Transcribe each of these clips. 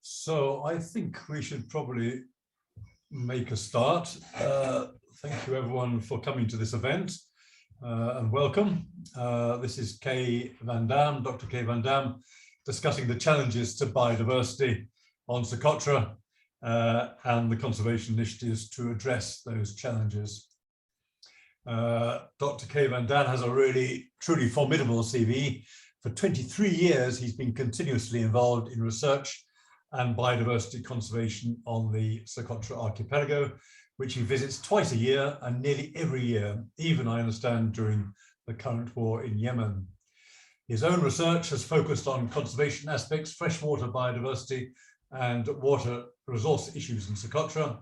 So I think we should probably make a start. Thank you everyone for coming to this event and welcome. This is Van Damme, Dr. Van Damme, discussing the challenges to biodiversity on Socotra and the conservation initiatives to address those challenges. Dr. Van Damme has a really truly formidable CV. For 23 years, he's been continuously involved in research and biodiversity conservation on the Socotra Archipelago, which he visits twice a year and nearly every year, even I understand during the current war in Yemen. His own research has focused on conservation aspects, freshwater biodiversity and water resource issues in Socotra.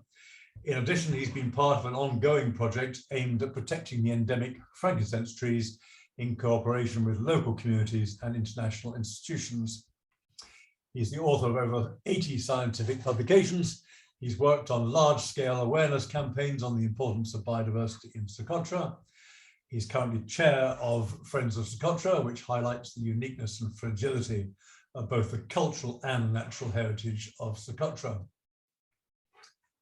In addition, he's been part of an ongoing project aimed at protecting the endemic frankincense trees in cooperation with local communities and international institutions. He's the author of over 80 scientific publications. He's worked on large-scale awareness campaigns on the importance of biodiversity in Socotra. He's currently chair of Friends of Socotra, which highlights the uniqueness and fragility of both the cultural and natural heritage of Socotra.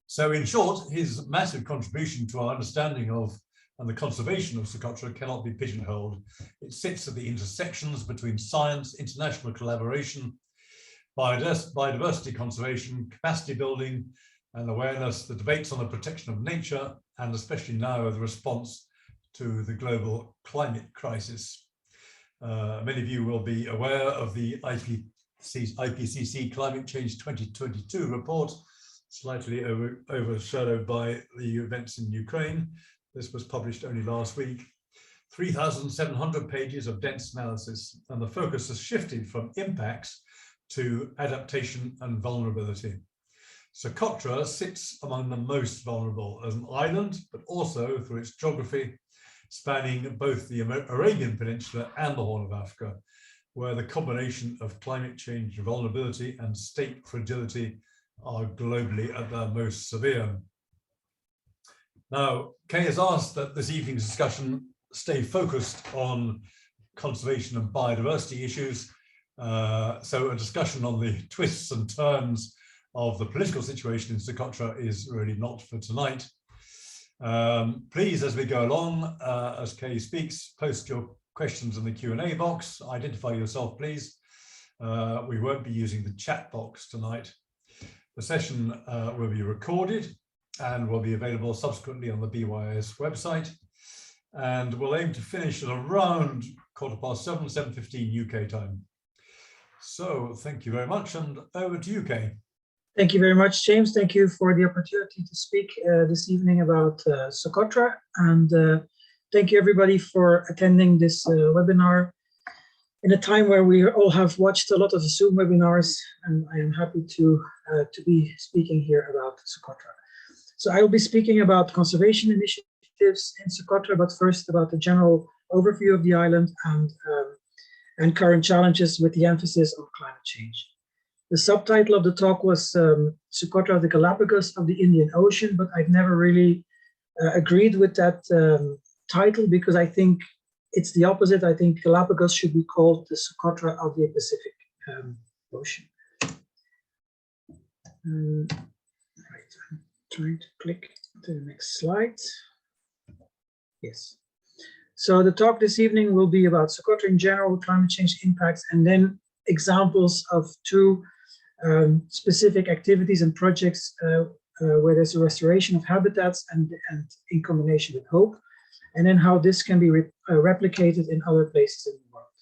So in short, his massive contribution to our understanding of and the conservation of Socotra cannot be pigeonholed. It sits at the intersections between science, international collaboration, biodiversity conservation, capacity building and awareness, the debates on the protection of nature, and especially now the response to the global climate crisis. Many of you will be aware of the IPCC Climate Change 2022 report, slightly overshadowed by the events in Ukraine. This was published only last week. 3,700 pages of dense analysis, and the focus has shifted from impacts to adaptation and vulnerability. Socotra sits among the most vulnerable as an island, but also through its geography, spanning both the Arabian Peninsula and the Horn of Africa, where the combination of climate change vulnerability and state fragility are globally at their most severe. Now, Kay has asked that this evening's discussion stay focused on conservation and biodiversity issues. So a discussion on the twists and turns of the political situation in Socotra is really not for tonight. Please, as we go along, as Kay speaks, post your questions in the Q&A box. Identify yourself, please. We won't be using the chat box tonight. The session will be recorded and will be available subsequently on the BYS website. And we'll aim to finish at around 7:15, 7:15 UK time. So thank you very much, and over to you, Kay. Thank you very much, James. Thank you for the opportunity to speak this evening about Socotra, and thank you everybody for attending this webinar in a time where we all have watched a lot of Zoom webinars, and I am happy to be speaking here about Socotra. So I will be speaking about conservation initiatives in Socotra, but first about the general overview of the island and current challenges with the emphasis on climate change. The subtitle of the talk was Socotra, the Galapagos of the Indian Ocean, but I've never really agreed with that title because I think it's the opposite. I think Galapagos should be called the Socotra of the Pacific Ocean. Right, I'm trying to click to the next slide. Yes. So the talk this evening will be about Socotra in general, climate change impacts, and then examples of two specific activities and projects where there's a restoration of habitats and in combination with hope, and then how this can be replicated in other places in the world.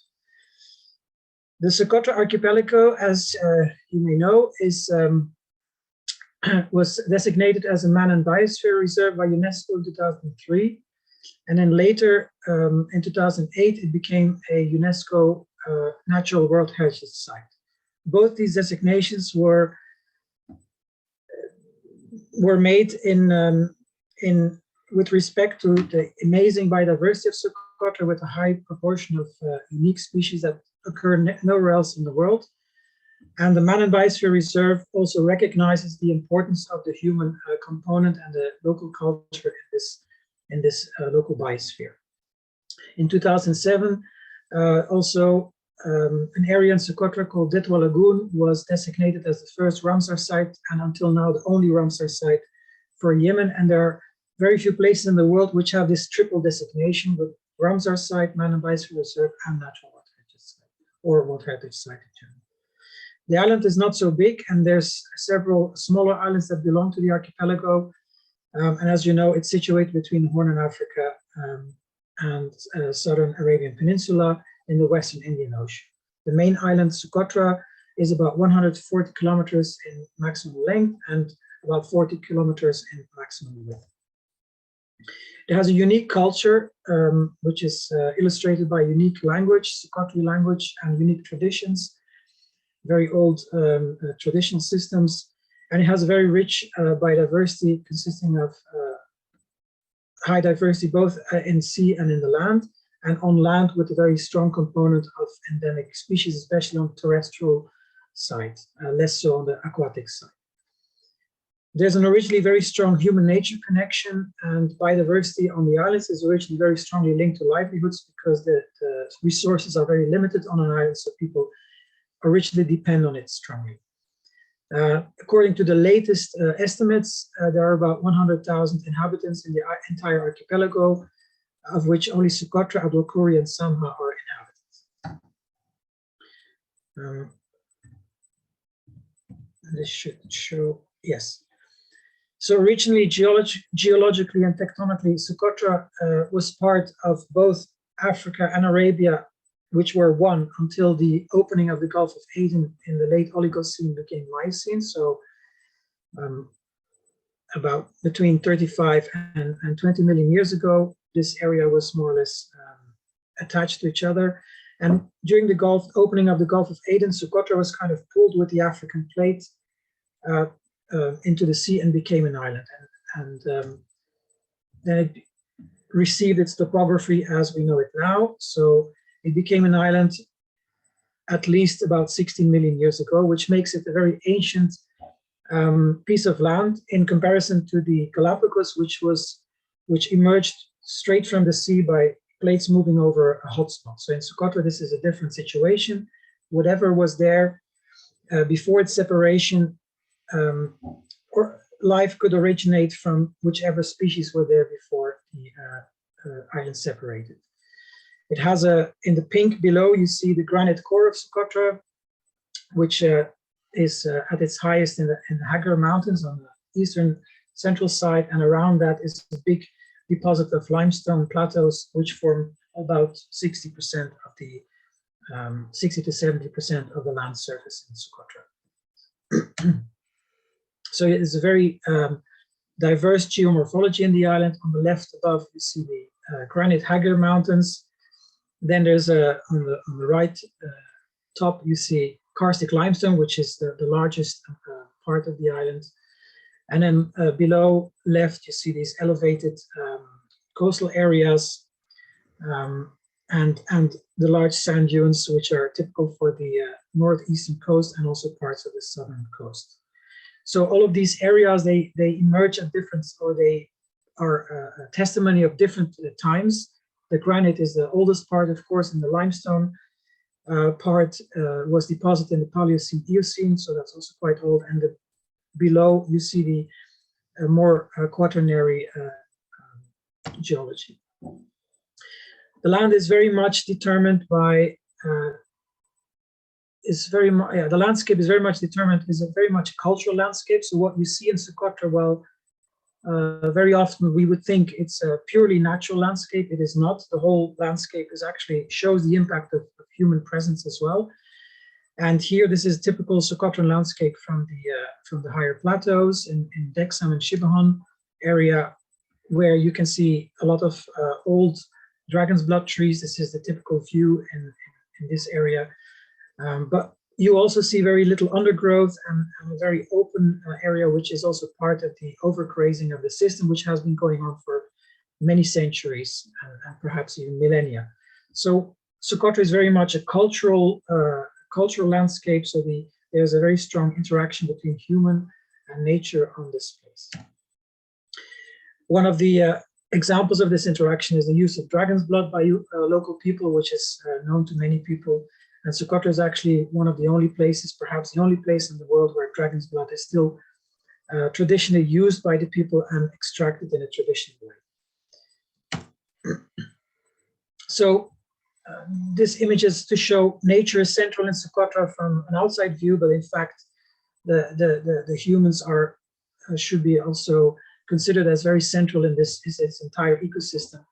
The Socotra Archipelago, as you may know, was designated as a Man and Biosphere Reserve by UNESCO in 2003. And then later, in 2008, it became a UNESCO Natural World Heritage Site. Both these designations were made with respect to the amazing biodiversity of Socotra, with a high proportion of unique species that occur nowhere else in the world. And the Man and Biosphere Reserve also recognizes the importance of the human component and the local culture in this local biosphere. In 2007, also an area in Socotra called Detwa Lagoon was designated as the first Ramsar site, and until now the only Ramsar site for Yemen. And there are very few places in the world which have this triple designation with Ramsar site, Man Biosphere Reserve, and natural water heritage site, or water heritage site in general. The island is not so big, and there's several smaller islands that belong to the archipelago. And as you know, it's situated between the Horn of Africa and Southern Arabian Peninsula in the Western Indian Ocean. The main island, Socotra, is about 140 kilometers in maximum length and about 40 kilometers in maximum width. It has a unique culture, which is illustrated by unique language, Socotri language, and unique traditions, very old traditional systems. And it has a very rich biodiversity consisting of high diversity both in sea and in the land, and on land with a very strong component of endemic species, especially on the terrestrial side, less so on the aquatic side. There's an originally very strong human-nature connection, and biodiversity on the islands is originally very strongly linked to livelihoods because the resources are very limited on an island, so people originally depend on it strongly. According to the latest estimates, there are about 100,000 inhabitants in the entire archipelago, of which only Socotra, Abdelkouri, and Samha are inhabited. This should show, yes. So originally, geologically and tectonically, Socotra was part of both Africa and Arabia, which were one until the opening of the Gulf of Aden in the late Oligocene became Miocene. So about between 35 and 20 million years ago, this area was more or less attached to each other. And during the opening of the Gulf of Aden, Socotra was kind of pulled with the African plate into the sea and became an island. And then it received its topography as we know it now. So it became an island at least about 16 million years ago, which makes it a very ancient piece of land in comparison to the Galapagos, which emerged straight from the sea by plates moving over a hotspot. So in Socotra, this is a different situation. Whatever was there before its separation, or life could originate from whichever species were there before the island separated. It has in the pink below, you see the granite core of Socotra, which is at its highest in the Hagar Mountains on the eastern central side, and around that is a big deposit of limestone plateaus, which form about 60% of the 60 to 70% of the land surface in Socotra. So it is a very diverse geomorphology in the island. On the left above, you see the granite Hagar Mountains. Then there's on the right top, you see karstic limestone, which is the largest part of the island. And then below left, you see these elevated coastal areas and the large sand dunes, which are typical for the northeastern coast and also parts of the southern coast. So all of these areas, they emerge at different, or they are a testimony of different times. The granite is the oldest part, of course, and the limestone part was deposited in the Paleocene, Eocene, so that's also quite old. And below, you see the more quaternary geology. The land is very much determined by, the landscape is very much determined, is very much a cultural landscape. So what you see in Socotra, well, very often we would think it's a purely natural landscape. It is not. The whole landscape is actually shows the impact of human presence as well. And here, this is typical Socotran landscape from the higher plateaus in Dexam and Shibahon area, where you can see a lot of old dragon's blood trees. This is the typical view in this area. But you also see very little undergrowth and a very open area, which is also part of the overgrazing of the system, which has been going on for many centuries and perhaps even millennia. So Socotra is very much a cultural landscape. So there's a very strong interaction between human and nature on this place. One of the examples of this interaction is the use of dragon's blood by local people, which is known to many people. And Socotra is actually one of the only places, perhaps the only place in the world, where dragon's blood is still traditionally used by the people and extracted in a traditional way. So this image is to show nature is central in Socotra from an outside view, but in fact, the humans are should be also considered as very central in this entire ecosystem.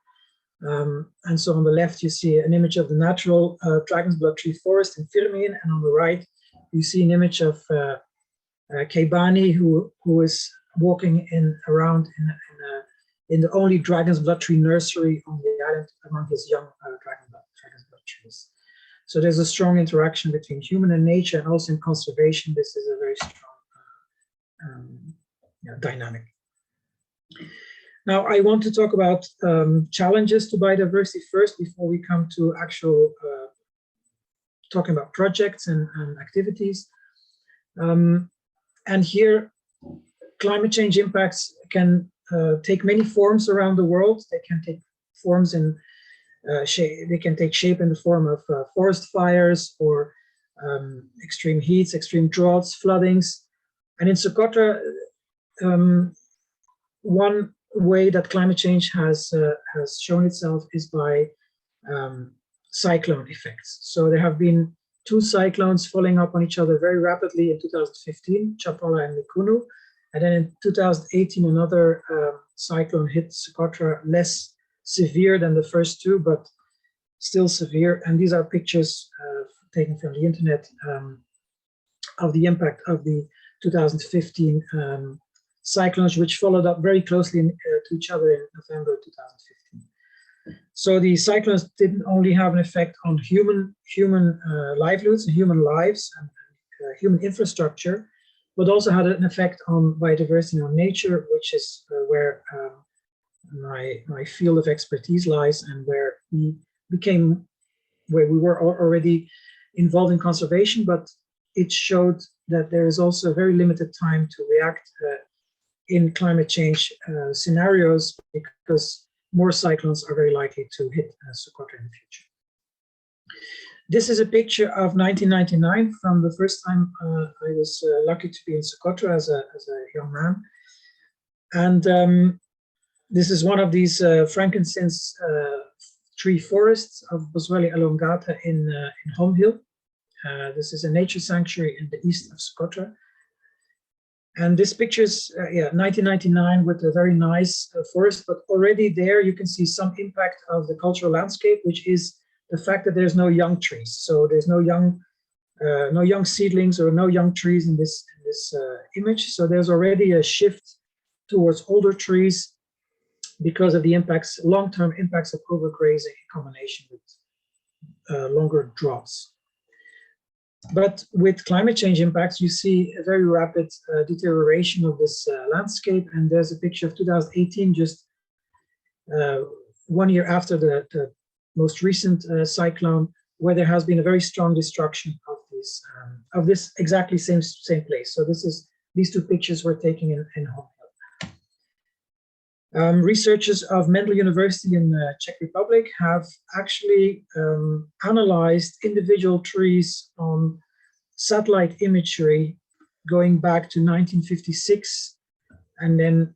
And so on the left, you see an image of the natural dragon's blood tree forest in Firmien, and on the right, you see an image of Keibani, who is walking around in the only dragon's blood tree nursery on the island among his young dragon's blood trees. So there's a strong interaction between human and nature, and also in conservation, this is a very strong dynamic. Now, I want to talk about challenges to biodiversity first, before we come to actual talking about projects and activities. And here, climate change impacts can take many forms around the world. They can take forms in they can take shape in the form of forest fires, or extreme heats, extreme droughts, floodings. And in Socotra, one way that climate change has shown itself is by cyclone effects. So there have been 2 cyclones following up on each other very rapidly in 2015, Chapola and Mikunu. And then in 2018, another cyclone hit Socotra, less severe than the first 2, but still severe. And these are pictures taken from the internet of the impact of the 2015 cyclones, which followed up very closely to each other in November 2015. So the cyclones didn't only have an effect on human livelihoods and human lives and human infrastructure, but also had an effect on biodiversity and on nature, which is where my field of expertise lies, and where we were already involved in conservation, but it showed that there is also a very limited time to react in climate change scenarios, because more cyclones are very likely to hit Socotra in the future. This is a picture of 1999, from the first time I was lucky to be in Socotra as a young man. And this is one of these frankincense tree forests of Boswellia elongata in Home Hill. This is a nature sanctuary in the east of Socotra. And this picture is 1999, with a very nice forest, but already there you can see some impact of the cultural landscape, which is the fact that there's no young trees. So there's no young seedlings or no young trees in this image. So there's already a shift towards older trees because of the impacts, long-term impacts of overgrazing in combination with longer droughts. But with climate change impacts, you see a very rapid deterioration of this landscape. And there's a picture of 2018, just 1 year after the most recent cyclone, where there has been a very strong destruction of this exactly same place. So these 2 pictures were taken in Home Hill. Researchers of Mendel University in the Czech Republic have actually analyzed individual trees on satellite imagery going back to 1956, and then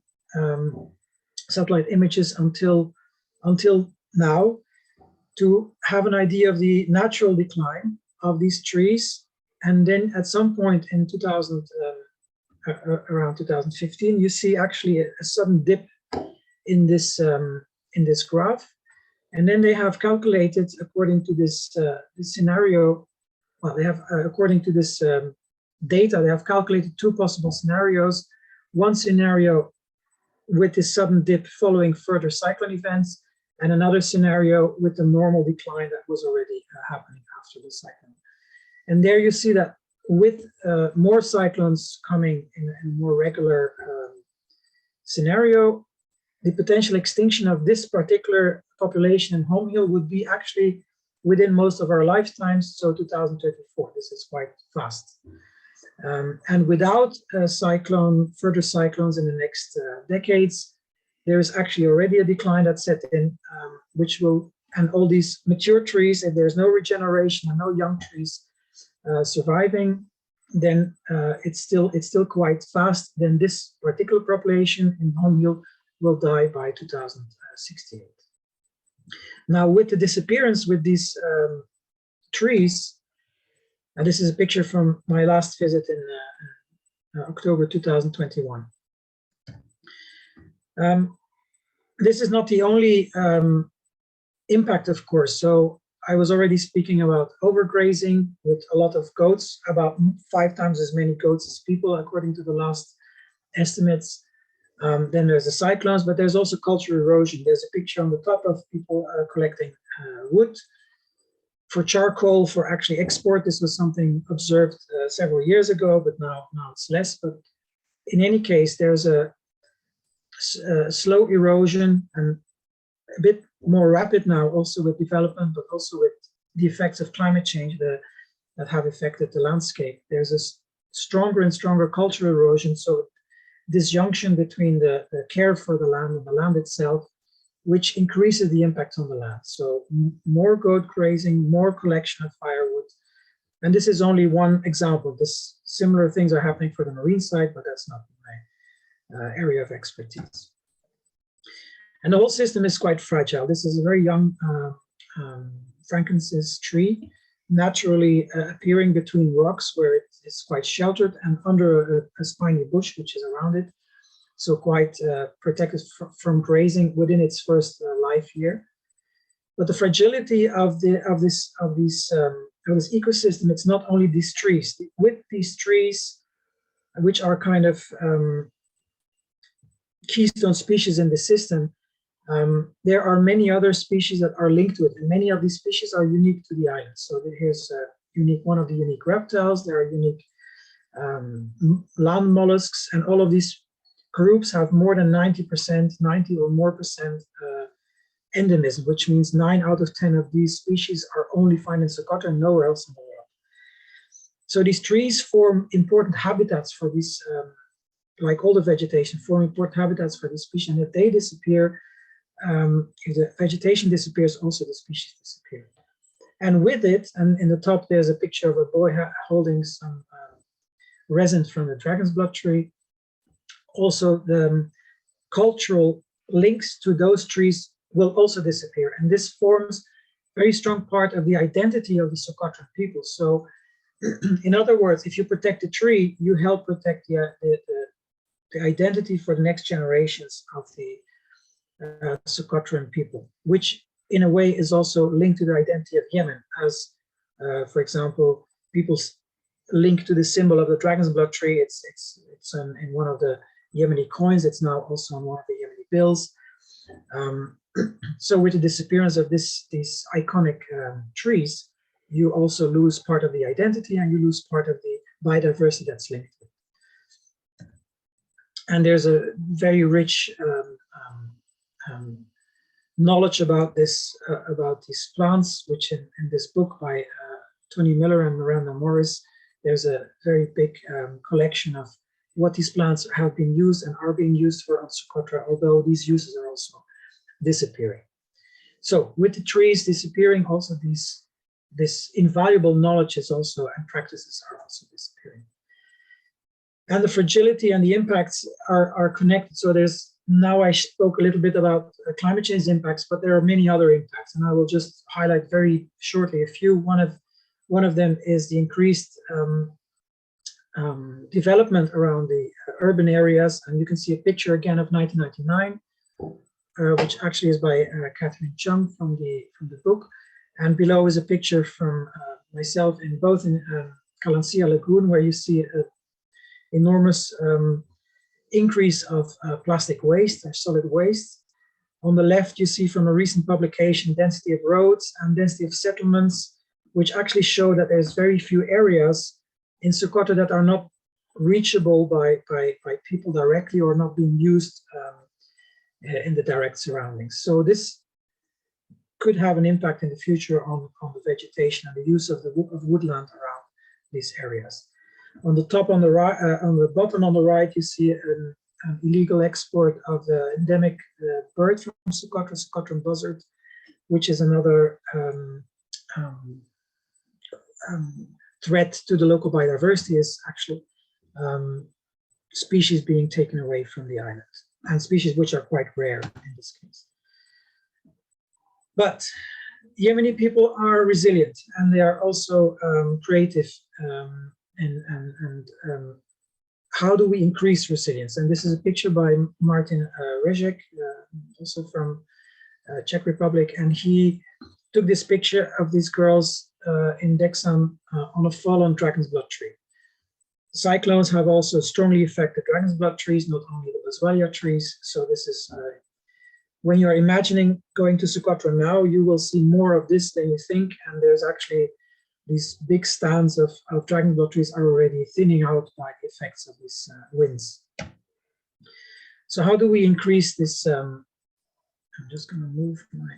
satellite images until now, to have an idea of the natural decline of these trees. And then at some point in around 2015, you see actually a sudden dip in this graph. And then they have calculated, according to this scenario, well, they have according to this data, they have calculated 2 possible scenarios. One scenario with this sudden dip following further cyclone events, and another scenario with the normal decline that was already happening after the cyclone. And there you see that with more cyclones coming in a more regular scenario, the potential extinction of this particular population in Home Hill would be actually within most of our lifetimes, so 2034. This is quite fast. And without further cyclones in the next decades, there is actually already a decline that's set in, which will and all these mature trees, if there's no regeneration and no young trees surviving, then it's still quite fast. Then this particular population in Hongil will die by 2068. Now, with the disappearance with these trees, and this is a picture from my last visit in October 2021. This is not the only impact, of course. So I was already speaking about overgrazing with a lot of goats, about 5 times as many goats as people, according to the last estimates. Then there's the cyclones, but there's also cultural erosion. There's a picture on the top of people collecting wood for charcoal for actually export. This was something observed several years ago, but now it's less. But in any case, there's a slow erosion and a bit more rapid now, also with development, but also with the effects of climate change that have affected the landscape. There's a stronger and stronger cultural erosion. So disjunction between the care for the land and the land itself, which increases the impact on the land. So more goat grazing, more collection of firewood. And this is only one example. Similar things are happening for the marine side, but that's not my area of expertise. And the whole system is quite fragile. This is a very young frankincense tree, naturally appearing between rocks where it's quite sheltered and under a spiny bush, which is around it. So quite protected from grazing within its first life year. But the fragility of this ecosystem, it's not only these trees. With these trees, which are kind of keystone species in the system, there are many other species that are linked to it, and many of these species are unique to the island. So here's one of the unique reptiles. There are unique land mollusks, and all of these groups have more than 90%, 90 or more percent endemism, which means 9 out of 10 of these species are only found in Socotra and nowhere else in the world. So these trees form important habitats for these, like all the vegetation, form important habitats for these species. And if they disappear, if the vegetation disappears, also the species disappear. And with it, and in the top, there's a picture of a boy holding some resin from the dragon's blood tree. Also, the cultural links to those trees will also disappear. And this forms a very strong part of the identity of the Socotran people. So, in other words, if you protect a tree, you help protect the identity for the next generations of the Socotran people, which in a way is also linked to the identity of Yemen, as, for example, people link to the symbol of the dragon's blood tree. It's in one of the Yemeni coins. It's now also on one of the Yemeni bills. So with the disappearance of these iconic trees, you also lose part of the identity and you lose part of the biodiversity that's linked to it. And there's a very rich knowledge about these plants, which in this book by Tony Miller and Miranda Morris, there's a very big collection of what these plants have been used and are being used for on Socotra, although these uses are also disappearing. So with the trees disappearing, also this invaluable knowledge is also, and practices are also disappearing. And the fragility and the impacts are connected. So now I spoke a little bit about climate change impacts, but there are many other impacts, and I will just highlight very shortly a few. One of them is the increased development around the urban areas, and you can see a picture again of 1999, which actually is by Catherine Chung from the book, and below is a picture from myself in Kalancia Lagoon, where you see an enormous increase of plastic waste or solid waste. On the left, you see from a recent publication density of roads and density of settlements, which actually show that there's very few areas in Socotra that are not reachable by people directly or not being used in the direct surroundings. So this could have an impact in the future on the vegetation and the use of woodland around these areas. On the top on the right, on the bottom on the right, you see an illegal export of the endemic bird from Socotra, Socotran buzzard, which is another threat to the local biodiversity, is actually species being taken away from the island, and species which are quite rare in this case. But Yemeni people are resilient, and they are also creative. How do we increase resilience? And this is a picture by Martin Rezek, also from Czech Republic, and he took this picture of these girls in Dexam on a fallen dragon's blood tree. Cyclones have also strongly affected dragon's blood trees, not only the boswellia trees. So this is, when you're imagining going to Socotra now, you will see more of this than you think, and there's actually these big stands of dragon blood trees are already thinning out by the effects of these winds. So how do we increase this? I'm just going to move my,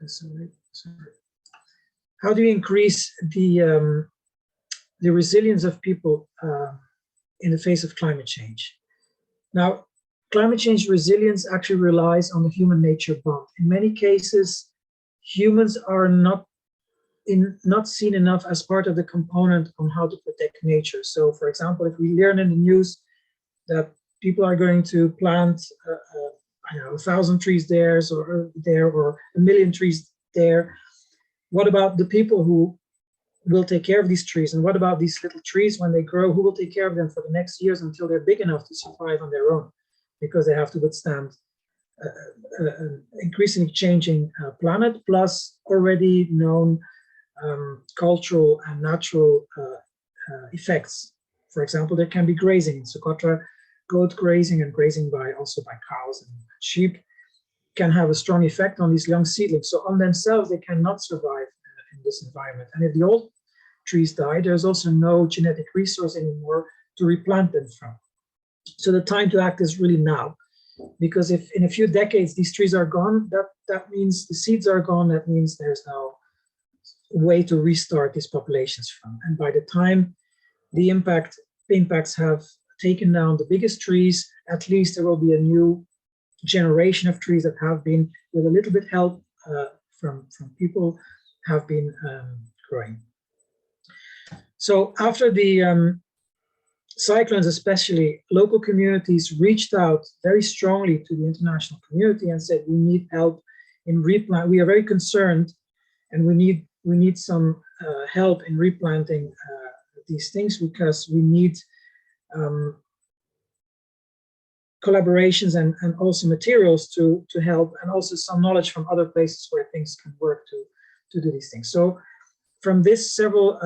sorry. How do you increase the resilience of people in the face of climate change? Now, climate change resilience actually relies on the human-nature bond. In many cases, humans are not seen enough as part of the component on how to protect nature. So, for example, if we learn in the news that people are going to plant, I don't know, 1,000 trees there, or 1 million trees there, what about the people who will take care of these trees? And what about these little trees when they grow? Who will take care of them for the next years until they're big enough to survive on their own? Because they have to withstand an increasingly changing planet, plus already known cultural and natural effects. For example, there can be grazing in Socotra. Goat grazing and grazing also by cows and sheep can have a strong effect on these young seedlings. So on themselves, they cannot survive in this environment. And if the old trees die, there's also no genetic resource anymore to replant them from. So the time to act is really now, because if in a few decades these trees are gone, that means the seeds are gone. That means there's no way to restart these populations from. And by the time the impacts have taken down the biggest trees, at least there will be a new generation of trees that have been, with a little bit help from people, have been growing. So after the cyclones, especially, local communities reached out very strongly to the international community and said, we need help in replant. We are very concerned, and we need some help in replanting these things, because we need collaborations and also materials to help, and also some knowledge from other places where things can work to do these things. So from this, several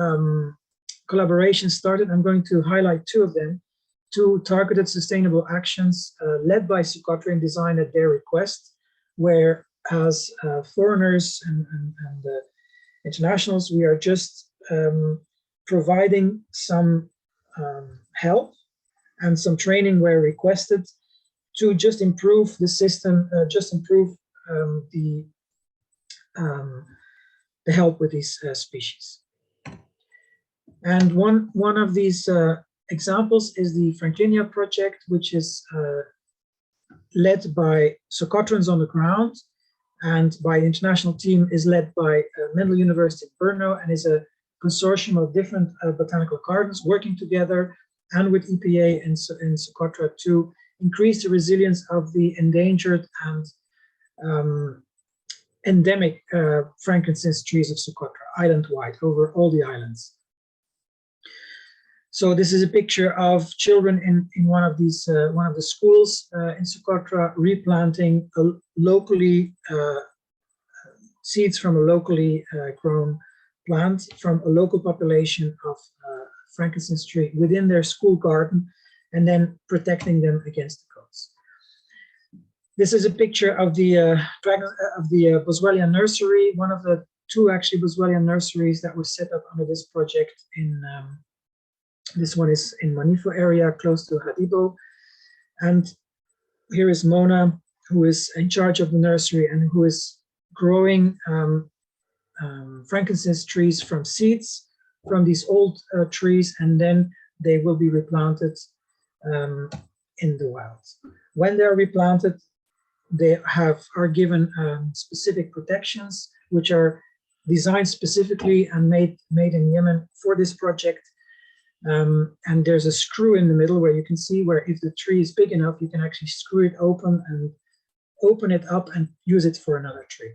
collaborations started. I'm going to highlight two of them, two targeted sustainable actions led by Socotra and designed at their request, where as foreigners and internationals, we are just providing some help and some training where requested to just improve the system, just improve the help with these species. And one of these examples is the Fragility project, which is led by Socotrans on the ground, and by the international team is led by Mendel University in Brno, and is a consortium of different botanical gardens working together and with EPA in Socotra to increase the resilience of the endangered and endemic frankincense trees of Socotra, island-wide, over all the islands. So this is a picture of children in one of these, one of the schools in Socotra, replanting locally seeds from a locally grown plant from a local population of frankincense tree within their school garden, and then protecting them against the goats. This is a picture of the Boswellia nursery, one of the two actually Boswellia nurseries that were set up under this project in. This one is in Manifo area, close to Hadibo. And here is Mona, who is in charge of the nursery and who is growing frankincense trees from seeds from these old trees, and then they will be replanted in the wild. When they're replanted, they are given specific protections, which are designed specifically and made in Yemen for this project. And there's a screw in the middle where you can see where if the tree is big enough, you can actually screw it open and open it up and use it for another tree.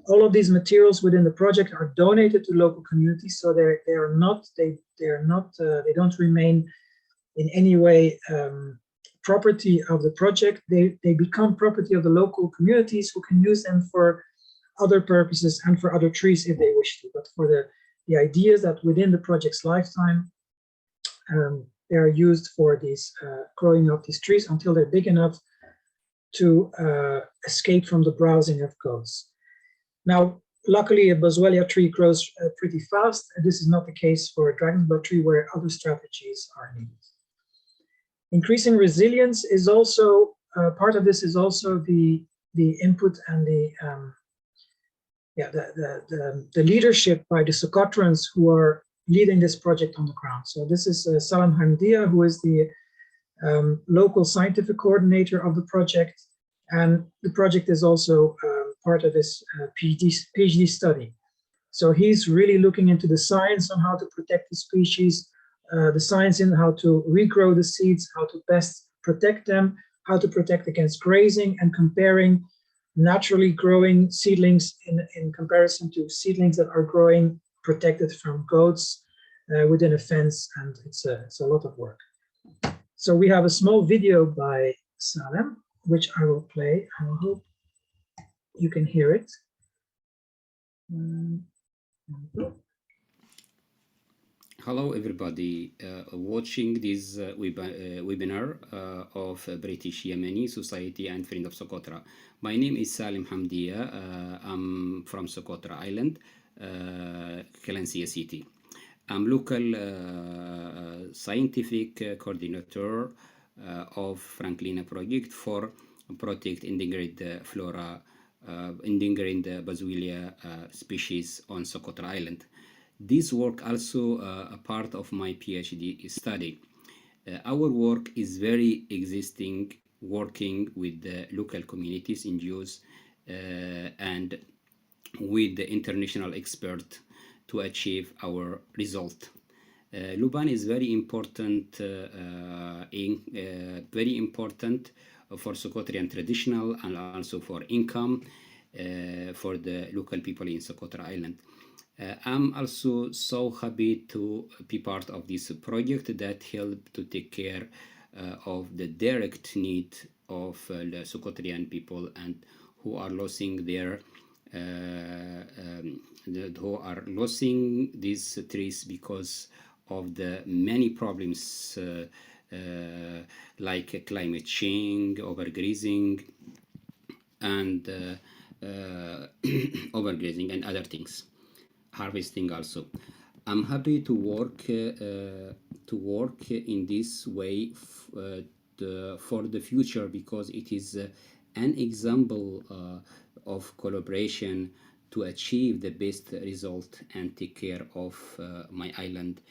All of these materials within the project are donated to local communities, so they don't remain in any way property of the project. They become property of the local communities who can use them for other purposes and for other trees if they wish to. But for the idea is that within the project's lifetime, they are used for these growing up these trees until they're big enough to escape from the browsing of goats. Now, luckily, a boswellia tree grows pretty fast. This is not the case for a dragonblood tree, where other strategies are needed. Increasing resilience is also part of this. Is also the input and the leadership by the Socotrans who are leading this project on the ground. So this is Salim Hamdia, who is the local scientific coordinator of the project, and the project is also part of his PhD study. So he's really looking into the science on how to protect the species, the science in how to regrow the seeds, how to best protect them, how to protect against grazing, and comparing naturally growing seedlings in comparison to seedlings that are growing protected from goats within a fence, and it's a lot of work. So we have a small video by Salem, which I will play. I hope you can hear it. Hello everybody, watching this webinar of British-Yemeni Society and Friend of Socotra. My name is Salim Hamdia. I'm from Socotra Island, Kalansia City. I'm local scientific coordinator of Franklin project for protect endangered flora, endangered boswellia species on Socotra Island. This work also a part of my PhD study. Our work is very existing, working with the local communities, NGOs, and with the international expert to achieve our result. Luban is very important, very important for Socotrian traditional and also for income for the local people in Socotra Island. I'm also so happy to be part of this project that help to take care of the direct need of the Socotrian people and who are losing their who are losing these trees because of the many problems like climate change, overgrazing, and overgrazing and other things, harvesting also. I'm happy to work in this way for the future, because it is an example of collaboration to achieve the best result and take care of my island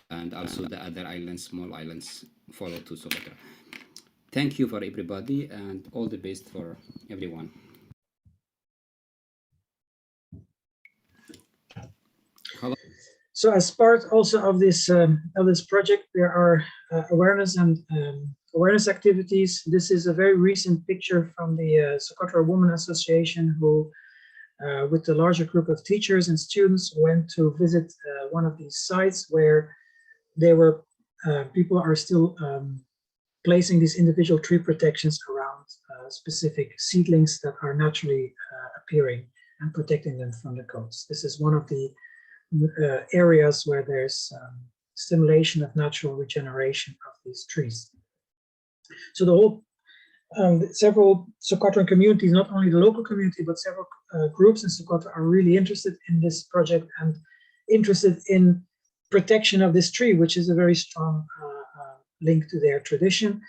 and also the other islands, small islands, follow to Socotra. Thank you for everybody and all the best for everyone. Hello. So as part also of this project, there are awareness and awareness activities. This is a very recent picture from the Socotra Women Association, who with a larger group of teachers and students went to visit one of these sites where they were people are still placing these individual tree protections around specific seedlings that are naturally appearing and protecting them from the goats. This is one of the areas where there's stimulation of natural regeneration of these trees. So the whole several Socotran communities, not only the local community, but several groups in Socotra are really interested in this project and interested in protection of this tree, which is a very strong link to their tradition,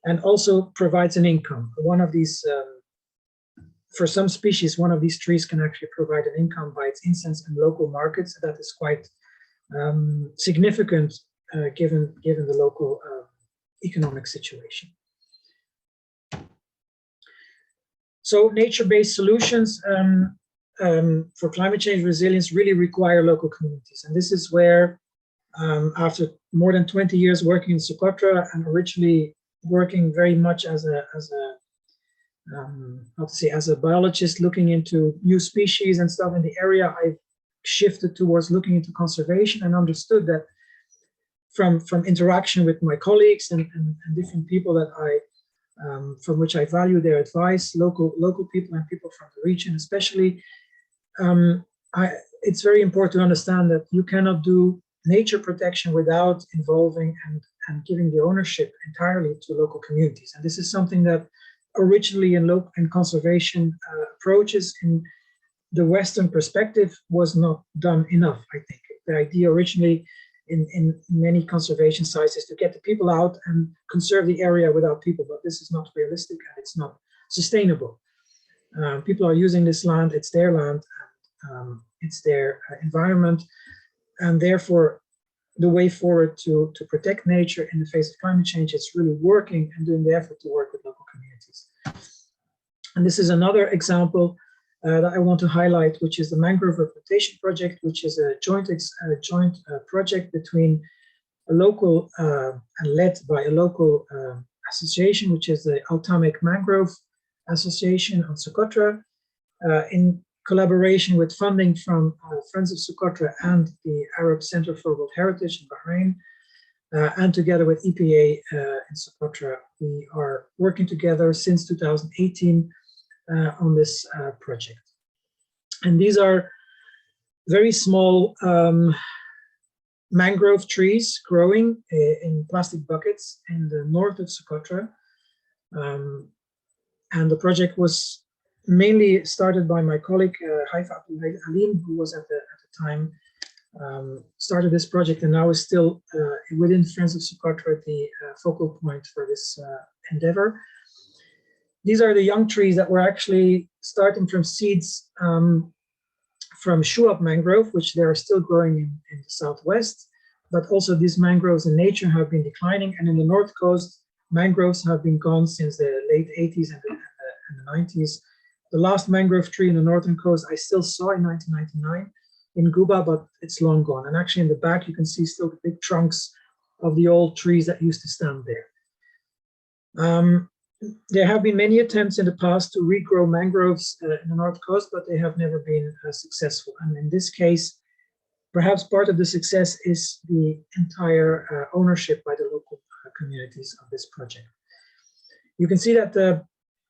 and also provides an income. One of these, for some species, one of these trees can actually provide an income by its incense in local markets. That is quite significant given the local economic situation. So nature-based solutions for climate change resilience really require local communities. And this is where, after more than 20 years working in Socotra and originally working very much as a biologist looking into new species and stuff in the area, I've shifted towards looking into conservation and understood that from interaction with my colleagues and different people that from which I value their advice, local people and people from the region especially, it's very important to understand that you cannot do nature protection without involving and giving the ownership entirely to local communities. And this is something that originally in conservation approaches in the Western perspective was not done enough, I think. The idea originally in many conservation sites is to get the people out and conserve the area without people, but this is not realistic and it's not sustainable. People are using this land, it's their land, and it's their environment, and therefore the way forward to protect nature in the face of climate change is really working and doing the effort to work with local communities. And this is another example that I want to highlight, which is the Mangrove Replantation Project, which is a joint project between a local and led by a local association, which is the Altamic Mangrove Association on Socotra, in collaboration with funding from Friends of Socotra and the Arab Center for World Heritage in Bahrain, and together with EPA in Socotra. We are working together since 2018 on this project. And these are very small mangrove trees growing in plastic buckets in the north of Socotra. And the project was mainly started by my colleague Haifa Alim, who was at the time started this project and now is still within Friends of Socotra the focal point for this endeavor. These are the young trees that were actually starting from seeds from Shuab mangrove, which they are still growing in the southwest, but also these mangroves in nature have been declining, and in the north coast, mangroves have been gone since the late 80s and the 90s. The last mangrove tree in the northern coast I still saw in 1999 in Guba, but it's long gone. And actually in the back, you can see still the big trunks of the old trees that used to stand there. There have been many attempts in the past to regrow mangroves in the north coast, but they have never been successful. And in this case, perhaps part of the success is the entire ownership by the local communities of this project. You can see that the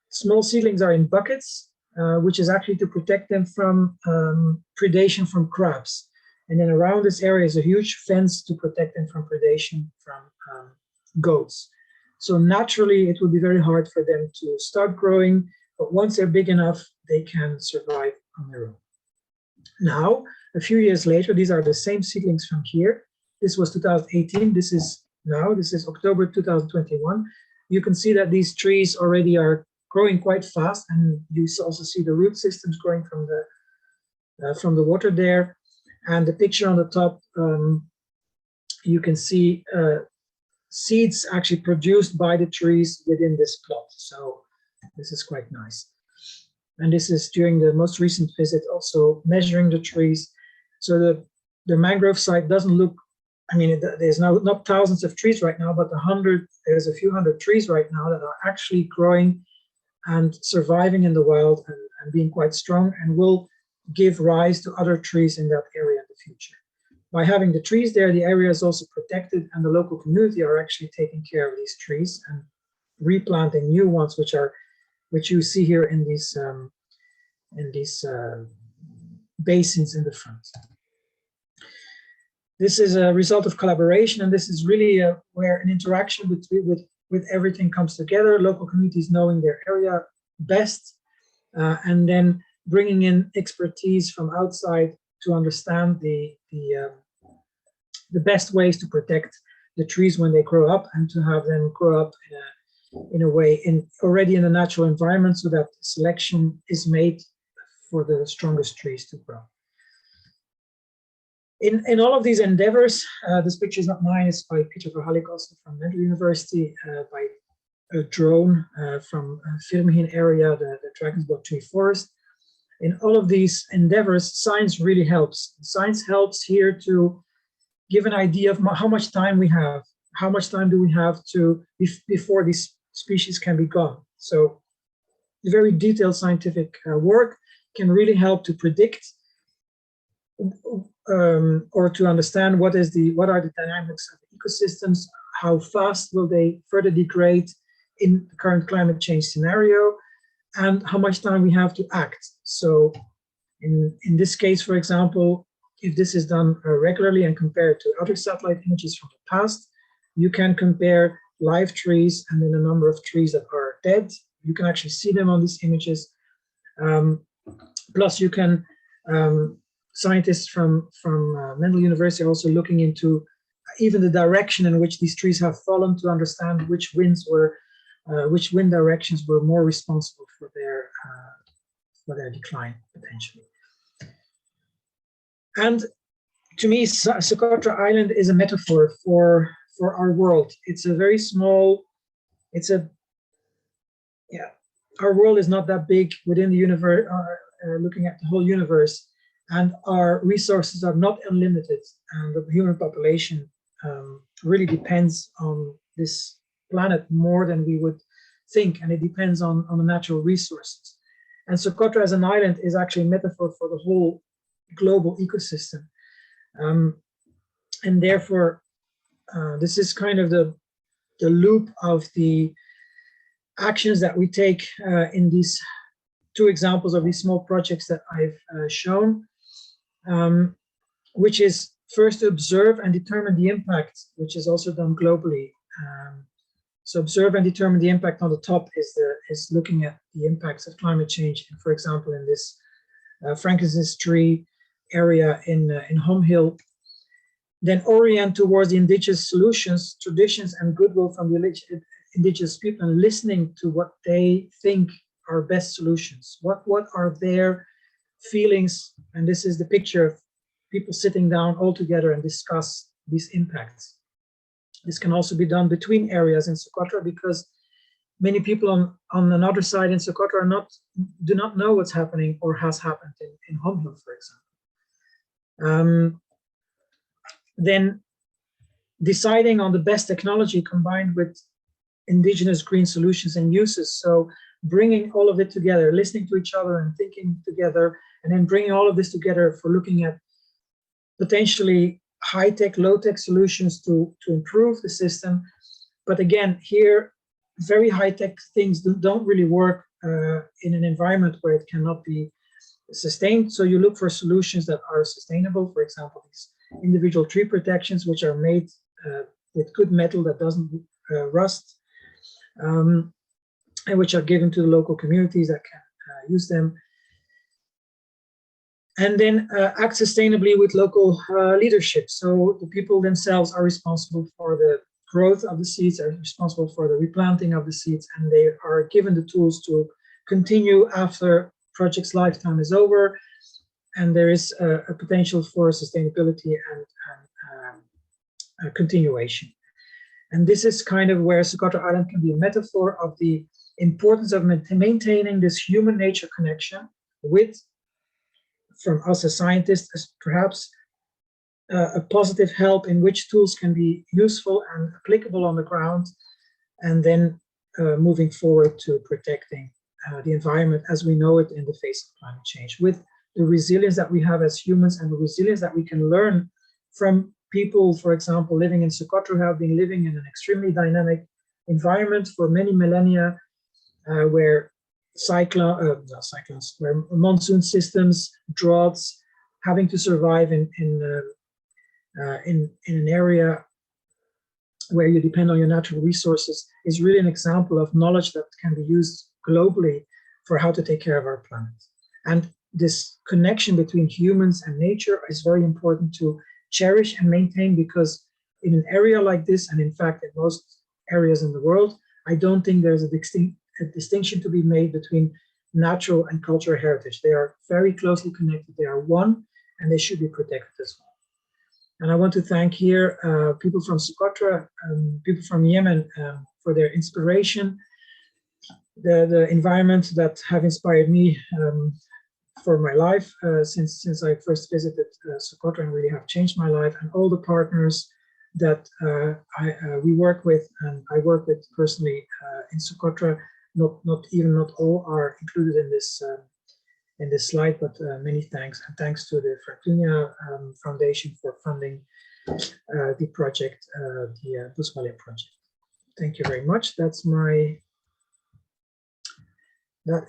small seedlings are in buckets, which is actually to protect them from predation from crabs. And then around this area is a huge fence to protect them from predation from goats. So naturally, it will be very hard for them to start growing, but once they're big enough, they can survive on their own. Now, a few years later, these are the same seedlings from here. This was 2018. This is October 2021. You can see that these trees already are growing quite fast, and you also see the root systems growing from the water there. And the picture on the top, you can see seeds actually produced by the trees within this plot. So this is quite nice. And this is during the most recent visit, also measuring the trees. So the mangrove site doesn't look, I mean, there's not thousands of trees right now, but there's a few hundred trees right now that are actually growing and surviving in the wild and being quite strong, and will give rise to other trees in that area in the future. By having the trees there, the area is also protected, and the local community are actually taking care of these trees and replanting new ones, which you see here in these basins in the front. This is a result of collaboration, and this is really where an interaction with everything comes together, local communities knowing their area best, and then bringing in expertise from outside to understand the best ways to protect the trees when they grow up, and to have them grow up in a way already in a natural environment, so that selection is made for the strongest trees to grow. In all of these endeavors, this picture is not mine, it's by Peter Verhallik, also from Mental University, by a drone from Firmhin area, the Drakensberg tree forest. In all of these endeavors, science really helps. Science helps here to give an idea of how much time we have. How much time do we have to before these species can be gone? So very detailed scientific work can really help to predict or to understand what are the dynamics of ecosystems, how fast will they further degrade in the current climate change scenario, and how much time we have to act. So in this case, for example, if this is done regularly and compared to other satellite images from the past, you can compare live trees and then the number of trees that are dead. You can actually see them on these images. Plus, you can scientists from Mendel University are also looking into even the direction in which these trees have fallen to understand which wind directions were more responsible for their decline potentially. And to me, Socotra Island is a metaphor for our world. It's a very small. Our world is not that big within the universe. Looking at the whole universe, and our resources are not unlimited, and the human population really depends on this planet more than we would think, and it depends on the natural resources. And Socotra as an island is actually a metaphor for the whole global ecosystem, and therefore this is kind of the loop of the actions that we take in these two examples of these small projects that I've shown, which is first to observe and determine the impact, which is also done globally. So observe and determine the impact on the top is looking at the impacts of climate change. And for example, in this frankincense tree area in Home Hill, then orient towards the indigenous solutions, traditions, and goodwill from the indigenous people, and listening to what they think are best solutions. What are their feelings? And this is the picture of people sitting down all together and discuss these impacts. This can also be done between areas in Socotra, because many people on another side in Socotra do not know what's happening or has happened in Home Hill, for example. Then deciding on the best technology combined with indigenous green solutions and uses. So bringing all of it together, listening to each other and thinking together, and then bringing all of this together for looking at potentially high-tech, low-tech solutions to improve the system. But again, here, very high-tech things don't really work in an environment where it cannot be sustained. So you look for solutions that are sustainable. For example, these individual tree protections, which are made with good metal that doesn't rust, and which are given to the local communities that can use them. And then act sustainably with local leadership. So the people themselves are responsible for the growth of the seeds, are responsible for the replanting of the seeds, and they are given the tools to continue after project's lifetime is over. And there is a potential for sustainability and continuation. And this is kind of where Socotra Island can be a metaphor of the importance of maintaining this human-nature connection with, from us as scientists, as perhaps a positive help in which tools can be useful and applicable on the ground, and then moving forward to protecting the environment as we know it in the face of climate change, with the resilience that we have as humans and the resilience that we can learn from people, for example, living in Socotra, who have been living in an extremely dynamic environment for many millennia, where where monsoon systems, droughts, having to survive in an area where you depend on your natural resources, is really an example of knowledge that can be used globally for how to take care of our planet. And this connection between humans and nature is very important to cherish and maintain, because in an area like this, and in fact in most areas in the world, I don't think there's a distinction to be made between natural and cultural heritage. They are very closely connected. They are one, and they should be protected as well. And I want to thank here people from Socotra, people from Yemen for their inspiration, the environment that have inspired me for my life since I first visited Socotra, and really have changed my life, and all the partners that we work with and I work with personally in Socotra. Not all are included in this slide, but many thanks, and thanks to the Fragility Foundation for funding the project, the Boswellia project. Thank you very much. That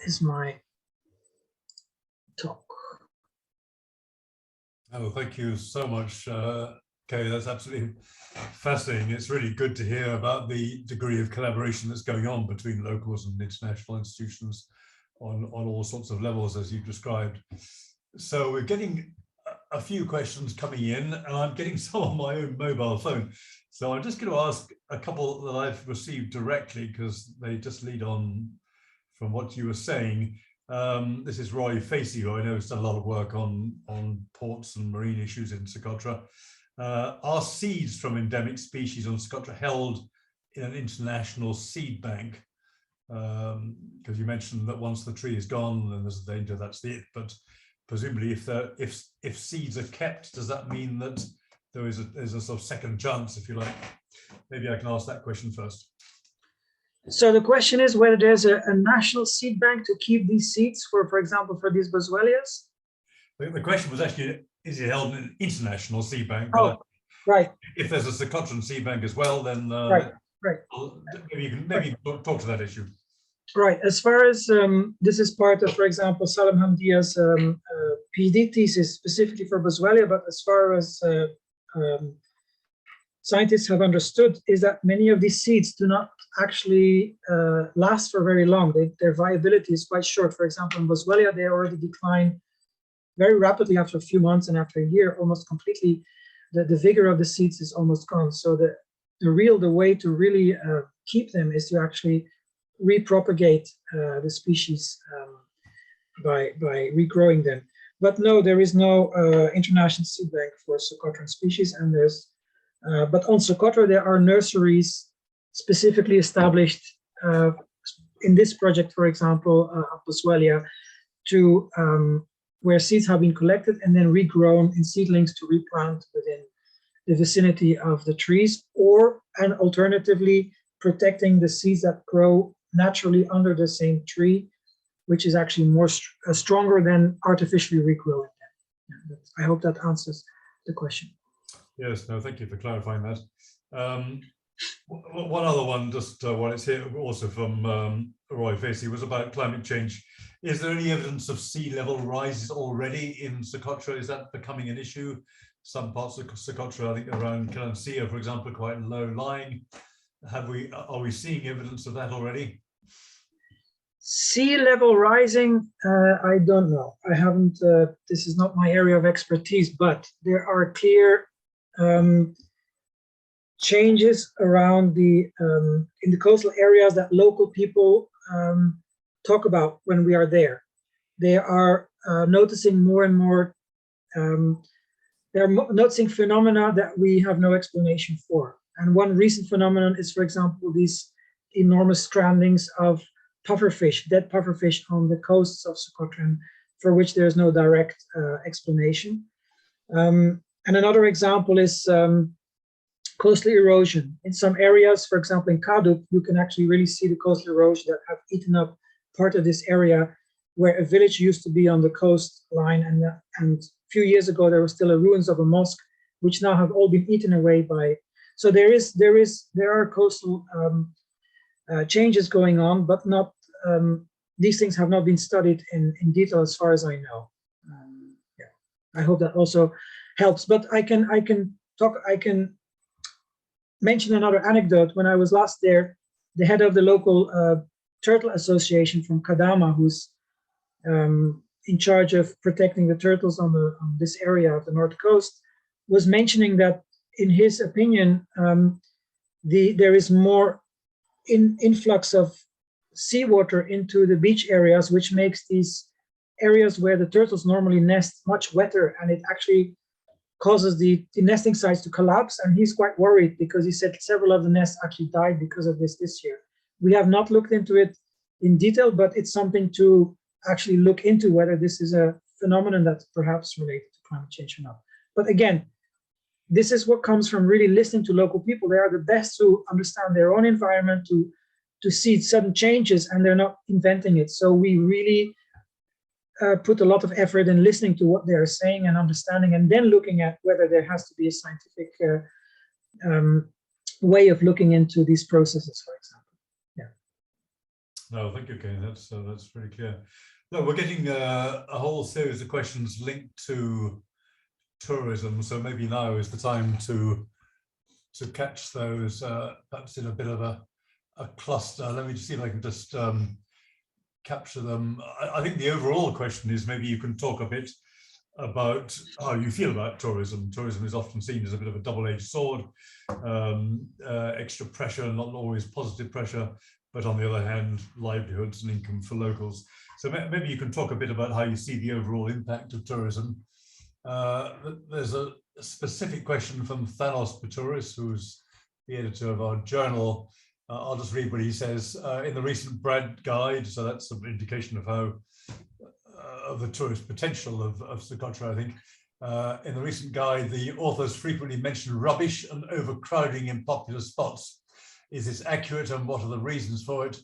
is my talk. Oh, thank you so much, Kay. That's absolutely fascinating. It's really good to hear about the degree of collaboration that's going on between locals and international institutions on all sorts of levels, as you've described. So we're getting a few questions coming in, and I'm getting some on my own mobile phone. So I'm just going to ask a couple that I've received directly, because they just lead on from what you were saying. This is Roy Facey, who I know has done a lot of work on ports and marine issues in Socotra. Are seeds from endemic species on Socotra held in an international seed bank? Because you mentioned that once the tree is gone, then there's a danger, that's it. But presumably, if seeds are kept, does that mean that there's a sort of second chance, if you like? Maybe I can ask that question first. So the question is whether there's a national seed bank to keep these seeds for example, for these Boswellias? The question was actually, is it held in an international seed bank? Oh, right. If there's a Socotran seed bank as well, then right. maybe you can talk to that issue. Right. As far as this is part of, for example, Salim Hamdia's PhD thesis specifically for Boswellia, but as far as scientists have understood, is that many of these seeds do not actually last for very long. Their viability is quite short. For example, in Boswellia, they already decline very rapidly after a few months, and after a year, almost completely, the vigor of the seeds is almost gone. So the way to really keep them is to actually repropagate the species by regrowing them. But no, there is no international seed bank for Socotran species, and but on Socotra there are nurseries specifically established in this project, for example, of Boswellia, to where seeds have been collected and then regrown in seedlings to replant within the vicinity of the trees, and alternatively protecting the seeds that grow naturally under the same tree, which is actually more stronger than artificially regrowing them. I hope that answers the question. Yes, no, thank you for clarifying that. One other one, just while it's here, also from Roy Facey, was about climate change. Is there any evidence of sea level rises already in Socotra? Is that becoming an issue? Some parts of Socotra, I think around Calancia, for example, are quite low lying. Are we seeing evidence of that already? Sea level rising, I don't know. I haven't, this is not my area of expertise, but there are clear changes around in the coastal areas that local people talk about when we are there. They are noticing more and more, they're noticing phenomena that we have no explanation for. And one recent phenomenon is, for example, these enormous strandings of pufferfish, dead pufferfish on the coasts of Socotra, for which there is no direct explanation. And another example is coastal erosion. In some areas, for example, in Kaduk, you can actually really see the coastal erosion that have eaten up part of this area where a village used to be on the coastline. And a few years ago, there were still ruins of a mosque, which now have all been eaten away by. So there are coastal changes going on, but not these things have not been studied in detail as far as I know. Yeah, I hope that also helps. But I can mention another anecdote. When I was last there, the head of the local turtle association from Kadama, who's in charge of protecting the turtles on this area of the North Coast, was mentioning that, in his opinion, there is more influx of seawater into the beach areas, which makes these areas where the turtles normally nest much wetter, and it actually causes the nesting sites to collapse, and he's quite worried because he said several of the nests actually died because of this year. We have not looked into it in detail, but it's something to actually look into, whether this is a phenomenon that's perhaps related to climate change or not. But again, this is what comes from really listening to local people. They are the best to understand their own environment, to see sudden changes, and they're not inventing it. So we really put a lot of effort in listening to what they are saying and understanding, and then looking at whether there has to be a scientific way of looking into these processes, for example. No, thank you, Kane. That's pretty clear. No, we're getting a whole series of questions linked to tourism, so maybe now is the time to catch those, perhaps in a bit of a cluster. Let me just see if I can just capture them. I think the overall question is, maybe you can talk a bit about how you feel about tourism. Tourism is often seen as a bit of a double-edged sword, extra pressure, not always positive pressure, but on the other hand, livelihoods and income for locals. So maybe you can talk a bit about how you see the overall impact of tourism. There's a specific question from Thanos Paturis, who's the editor of our journal. I'll just read what he says. In the recent Brad guide, so that's an indication of how of the tourist potential of Socotra, I think. In the recent guide, the authors frequently mention rubbish and overcrowding in popular spots. Is this accurate, and what are the reasons for it?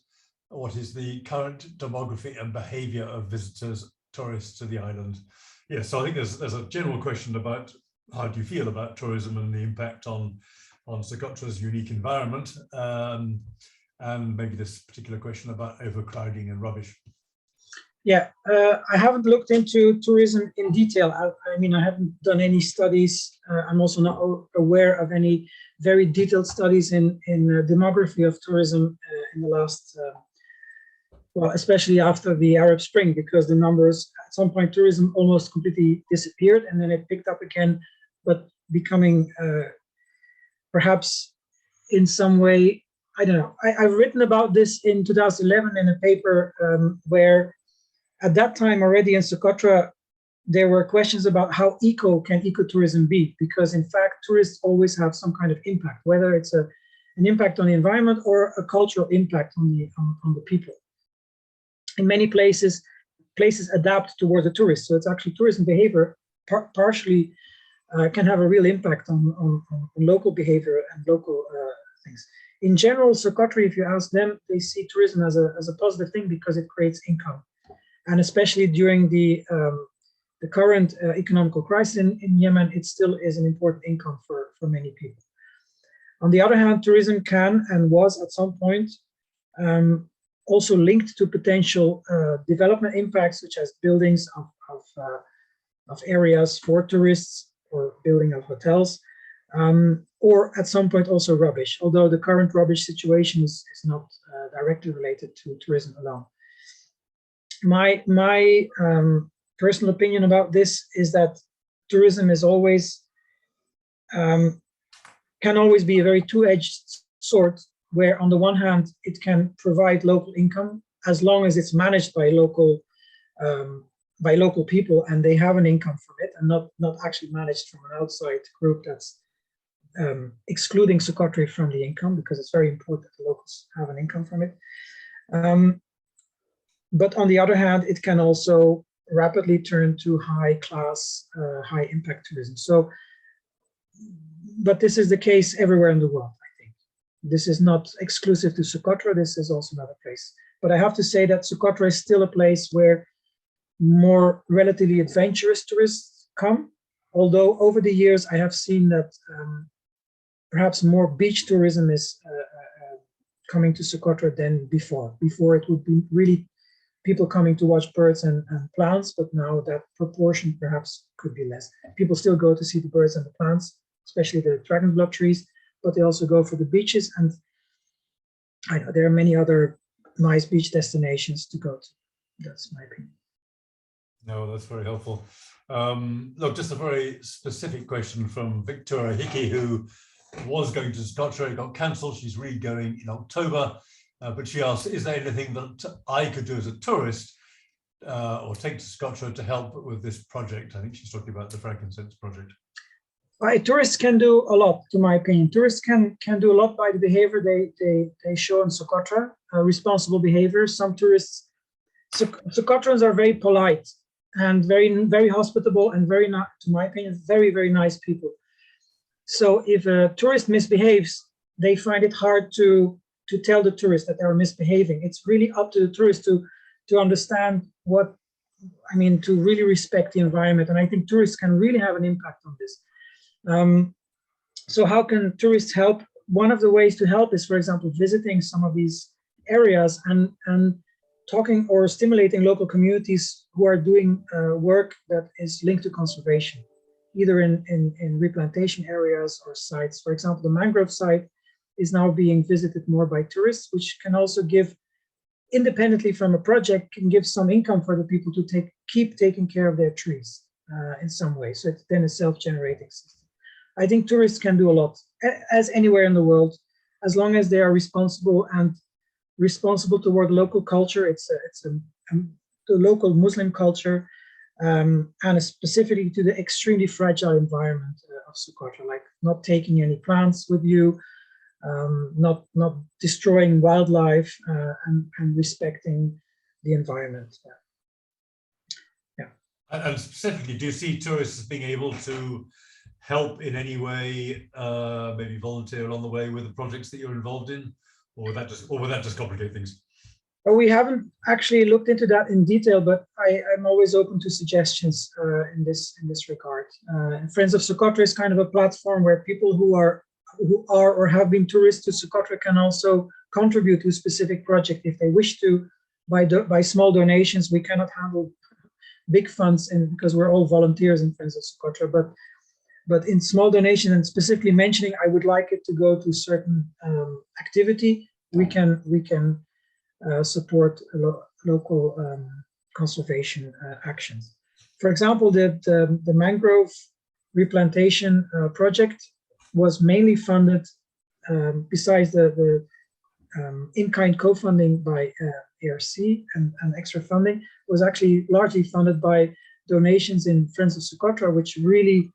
What is the current demography and behavior of visitors, tourists to the island? Yeah, so I think there's a general question about how do you feel about tourism and the impact on Socotra's unique environment, and maybe this particular question about overcrowding and rubbish. Yeah, I haven't looked into tourism in detail. I mean, I haven't done any studies. I'm also not aware of any very detailed studies in demography of tourism in the last, well, especially after the Arab Spring, because the numbers, at some point, tourism almost completely disappeared, and then it picked up again, but becoming perhaps in some way, I don't know. I've written about this in 2011 in a paper where at that time already in Socotra, there were questions about how can ecotourism be? Because in fact, tourists always have some kind of impact, whether it's an impact on the environment or a cultural impact on the people. In many places adapt towards the tourist. So it's actually tourism behavior partially can have a real impact on local behavior and local things. In general, Socotra, if you ask them, they see tourism as a positive thing because it creates income. And especially during the current economical crisis in Yemen, it still is an important income for many people. On the other hand, tourism can and was at some point also linked to potential development impacts, such as buildings of areas for tourists or building of hotels, or at some point also rubbish, although the current rubbish situation is not directly related to tourism alone. My personal opinion about this is that tourism is always can always be a very two-edged sword, where on the one hand it can provide local income as long as it's managed by local people and they have an income from it, and not actually managed from an outside group that's excluding Socotra from the income, because it's very important that the locals have an income from it. But on the other hand, it can also rapidly turn to high-class, high-impact tourism. So, but this is the case everywhere in the world, I think. This is not exclusive to Socotra. This is also another place. But I have to say that Socotra is still a place where more relatively adventurous tourists come. Although over the years, I have seen that perhaps more beach tourism is coming to Socotra than before. Before it would be really people coming to watch birds and plants, but now that proportion perhaps could be less. People still go to see the birds and the plants, especially the dragonfly trees, but they also go for the beaches. And I know there are many other nice beach destinations to go to. That's my opinion. No, that's very helpful. Look, just a very specific question from Victoria Hickey, who was going to Socotra, it got cancelled. She's re-going in October. But she asked, is there anything that I could do as a tourist or take to Socotra to help with this project? I think she's talking about the frankincense project. Tourists can do a lot, to my opinion. Tourists can do a lot by the behavior they show in Socotra, responsible behavior. Some tourists, Socotrans are very polite and very hospitable and to my opinion, very nice people. So if a tourist misbehaves, they find it hard to tell the tourist that they are misbehaving. It's really up to the tourist to understand what, I mean, to really respect the environment. And I think tourists can really have an impact on this. So how can tourists help? One of the ways to help is, for example, visiting some of these areas and talking or stimulating local communities who are doing work that is linked to conservation, either in replantation areas or sites. For example, the mangrove site is now being visited more by tourists, which can also give, independently from a project, can give some income for the people to keep taking care of their trees in some way. So it's then a self-generating system. I think tourists can do a lot, as anywhere in the world, as long as they are responsible toward local culture. It's the local Muslim culture, and specifically to the extremely fragile environment of Socotra, like not taking any plants with you, not destroying wildlife, and respecting the environment. Yeah. And specifically, do you see tourists as being able to help in any way, maybe volunteer along the way with the projects that you're involved in, or would that just complicate things? Well, we haven't actually looked into that in detail, but I'm always open to suggestions in this regard. And Friends of Socotra is kind of a platform where people who are or have been tourists to Socotra can also contribute to a specific project if they wish to, by small donations. We cannot handle big funds, because we're all volunteers in Friends of Socotra, but in small donation, and specifically mentioning, I would like it to go to certain activity, we can support local conservation actions. For example, the mangrove replantation project was mainly funded, besides the in-kind co-funding by ARC and extra funding, was actually largely funded by donations in Friends of Socotra, which really,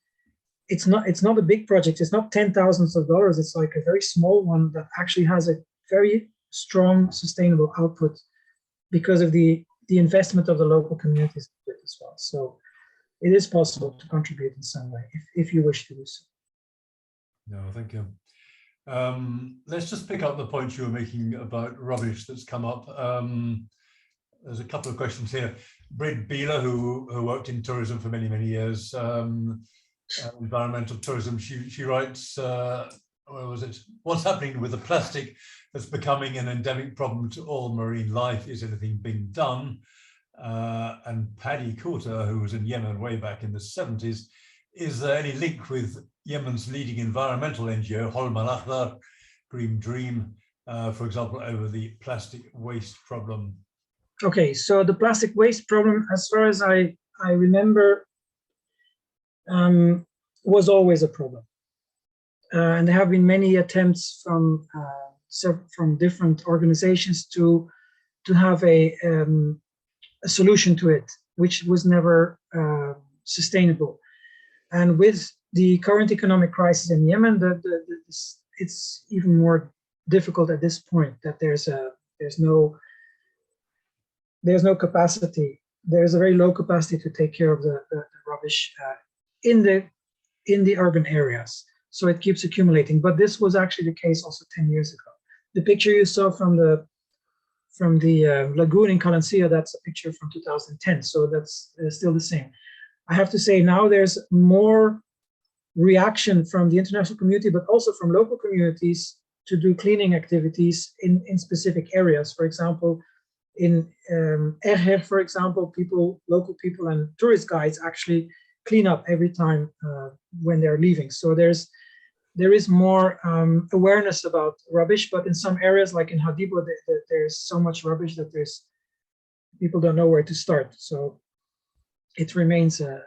it's not a big project. It's not $10,000s of dollars. It's like a very small one that actually has a very strong sustainable output because of the investment of the local communities as well. So it is possible to contribute in some way if you wish to do so. No, thank you. Let's just pick up the point you were making about rubbish that's come up. There's a couple of questions here. Brid Beeler, who worked in tourism for many years, environmental tourism, she writes, where was it? What's happening with the plastic that's becoming an endemic problem to all marine life? Is anything being done? And Paddy Coulter, who was in Yemen way back in the 70s, is there any link with Yemen's leading environmental NGO, Holm Al-Akhdar, Green Dream, for example, over the plastic waste problem? Okay, so the plastic waste problem, as far as I remember, was always a problem. And there have been many attempts from different organizations to have a solution to it, which was never sustainable. And with the current economic crisis in Yemen, it's even more difficult at this point, that there's no capacity. There's a very low capacity to take care of the rubbish in the urban areas. So it keeps accumulating. But this was actually the case also 10 years ago. The picture you saw from the lagoon in Kalancia, that's a picture from 2010. So that's still the same. I have to say now there's more reaction from the international community, but also from local communities to do cleaning activities in specific areas. For example, in Erher, for example, local people and tourist guides actually clean up every time when they're leaving. So there is more awareness about rubbish, but in some areas, like in Hadibo, there's so much rubbish that people don't know where to start. So it remains a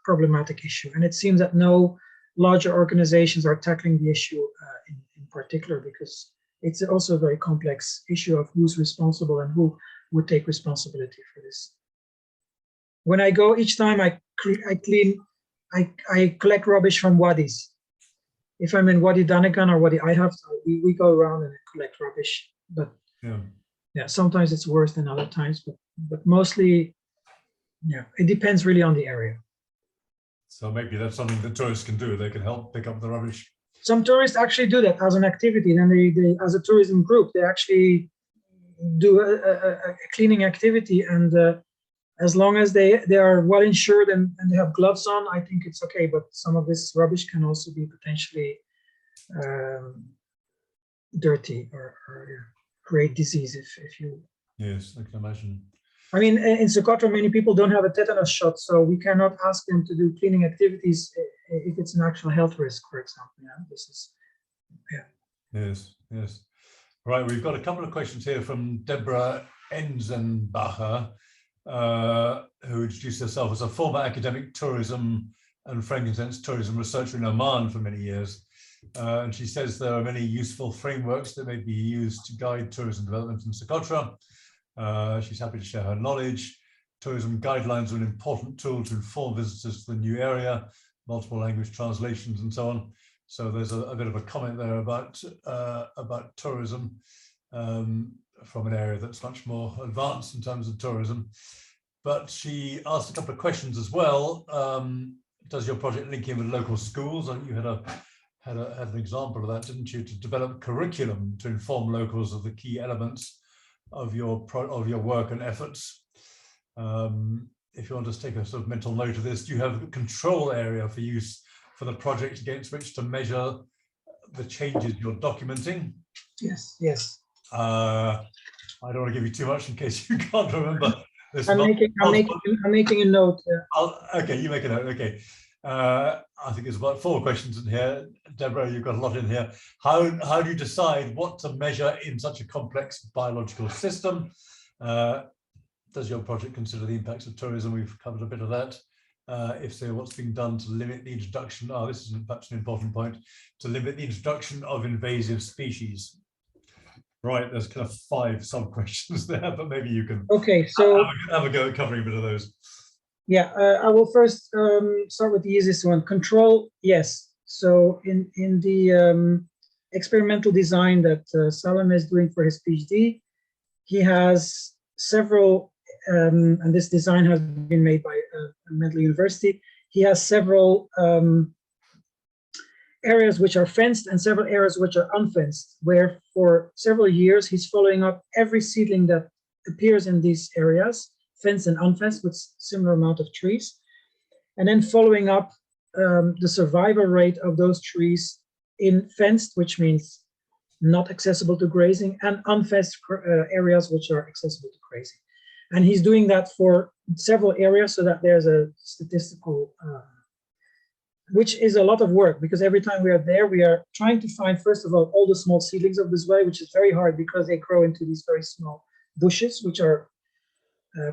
problematic issue. And it seems that no larger organizations are tackling the issue in particular, because it's also a very complex issue of who's responsible and who would take responsibility for this. When I go, each time I clean I collect rubbish from wadis. If I'm in Wadi Danagan or Wadi Ihaf, we go around and collect rubbish. But yeah, sometimes it's worse than other times, but mostly, yeah, it depends really on the area. So maybe that's something that tourists can do. They can help pick up the rubbish. Some tourists actually do that as an activity. Then they as a tourism group, they actually do a cleaning activity, and as long as they are well insured and they have gloves on, I think it's okay. But some of this rubbish can also be potentially dirty or create disease if you. Yes, I can imagine. I mean, in Socotra, many people don't have a tetanus shot, so we cannot ask them to do cleaning activities if it's an actual health risk, for example. Yeah, this is, yeah. Yes, yes. Right, we've got a couple of questions here from Deborah Enzenbacher, who introduced herself as a former academic tourism and frankincense tourism researcher in Oman for many years. And she says there are many useful frameworks that may be used to guide tourism development in Socotra. She's happy to share her knowledge. Tourism guidelines are an important tool to inform visitors to the new area, multiple language translations and so on. So there's a bit of a comment there about tourism from an area that's much more advanced in terms of tourism. But she asked a couple of questions as well. Does your project link in with local schools? And you had an example of that, didn't you? To develop curriculum to inform locals of the key elements of your work and efforts. If you want to take a sort of mental note of this, do you have a control area for use for the project against which to measure the changes you're documenting? Yes, yes. I don't want to give you too much in case you can't remember. I'm making a note. Okay, you make a note. Okay. I think there's about 4 questions in here. Deborah, you've got a lot in here. How do you decide what to measure in such a complex biological system? Does your project consider the impacts of tourism? We've covered a bit of that. If so, what's being done to limit the introduction? Oh, this is perhaps an important point. To limit the introduction of invasive species. Right, there's kind of 5 sub-questions there, but maybe you can have a go at covering a bit of those. Yeah, I will first start with the easiest one. Control, yes. So in the experimental design that Salam is doing for his PhD, he has several, and this design has been made by a mental university. He has several areas which are fenced and several areas which are unfenced, where for several years he's following up every seedling that appears in these areas, fenced and unfenced, with similar amount of trees, and then following up the survival rate of those trees in fenced, which means not accessible to grazing, and unfenced areas which are accessible to grazing. And he's doing that for several areas so that there's a statistical, which is a lot of work, because every time we are there, we are trying to find, first of all the small seedlings of this way, which is very hard because they grow into these very small bushes, which are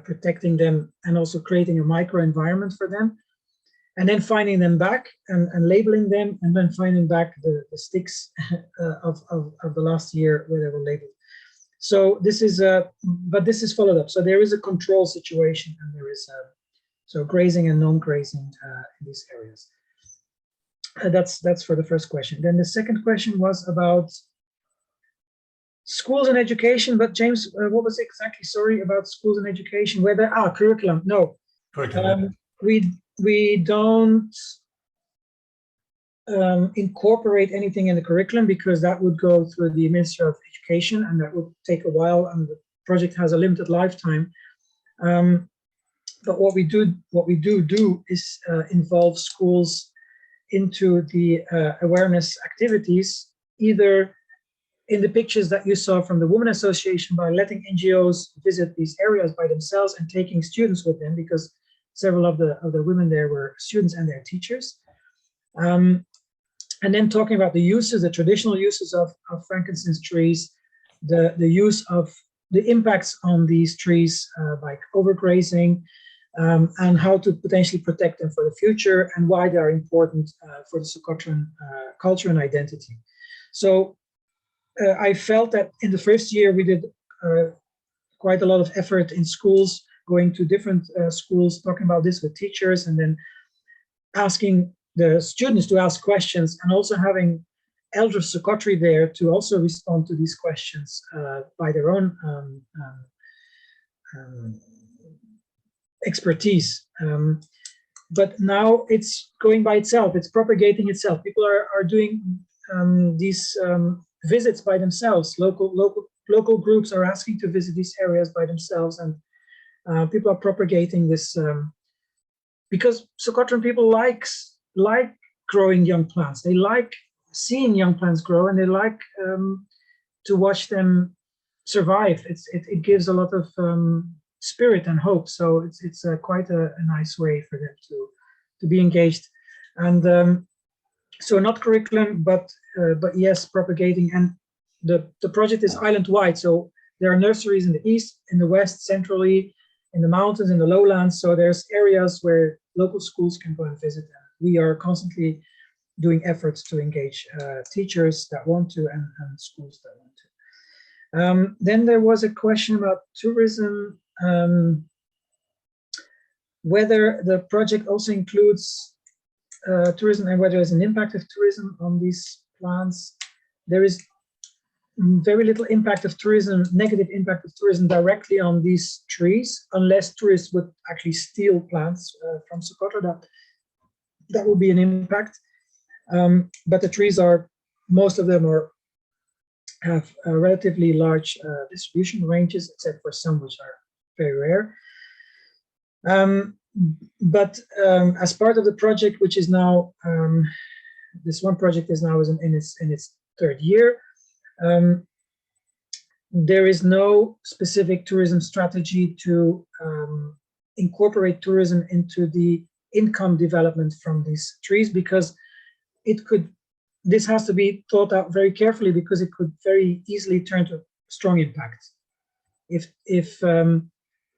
protecting them and also creating a microenvironment for them, and then finding them back and labeling them, and then finding back the sticks of the last year where they were labeled. So this is but this is followed up. So there is a control situation, and there is so grazing and non-grazing in these areas. That's for the first question. Then the second question was about schools and education. But James, what was it exactly? Sorry, about schools and education. Whether curriculum? No, curriculum. We don't incorporate anything in the curriculum, because that would go through the Ministry of Education, and that would take a while, and the project has a limited lifetime. But what we do is involve schools into the awareness activities, either in the pictures that you saw from the Women Association, by letting NGOs visit these areas by themselves and taking students with them, because several of the women there were students and their teachers. And then talking about the uses, the traditional uses of frankincense trees, the use of the impacts on these trees, like overgrazing, and how to potentially protect them for the future, and why they are important for the Socotran culture and identity. So I felt that in the first year we did quite a lot of effort in schools, going to different schools, talking about this with teachers, and then asking the students to ask questions, and also having elder Socotri there to also respond to these questions by their own expertise. But now it's going by itself, it's propagating itself. People are doing these visits by themselves. Local groups are asking to visit these areas by themselves, and people are propagating this because Socotran people like growing young plants. They like seeing young plants grow, and they like to watch them survive. It gives a lot of spirit and hope. So it's quite a nice way for them to be engaged. And so not curriculum, but yes, propagating. And the project is island-wide. So there are nurseries in the east, in the west, centrally, in the mountains, in the lowlands. So there's areas where local schools can go and visit. We are constantly doing efforts to engage teachers that want to and schools that want to. Then there was a question about tourism, whether the project also includes tourism and whether there's an impact of tourism on these plants. There is very little impact of tourism, negative impact of tourism directly on these trees, unless tourists would actually steal plants from Socotra. That would be an impact. But the trees most of them have relatively large distribution ranges, except for some which are very rare. But as part of the project, which is now, this one project is now in its third year, there is no specific tourism strategy to incorporate tourism into the income development from these trees, because this has to be thought out very carefully, because it could very easily turn to strong impact. If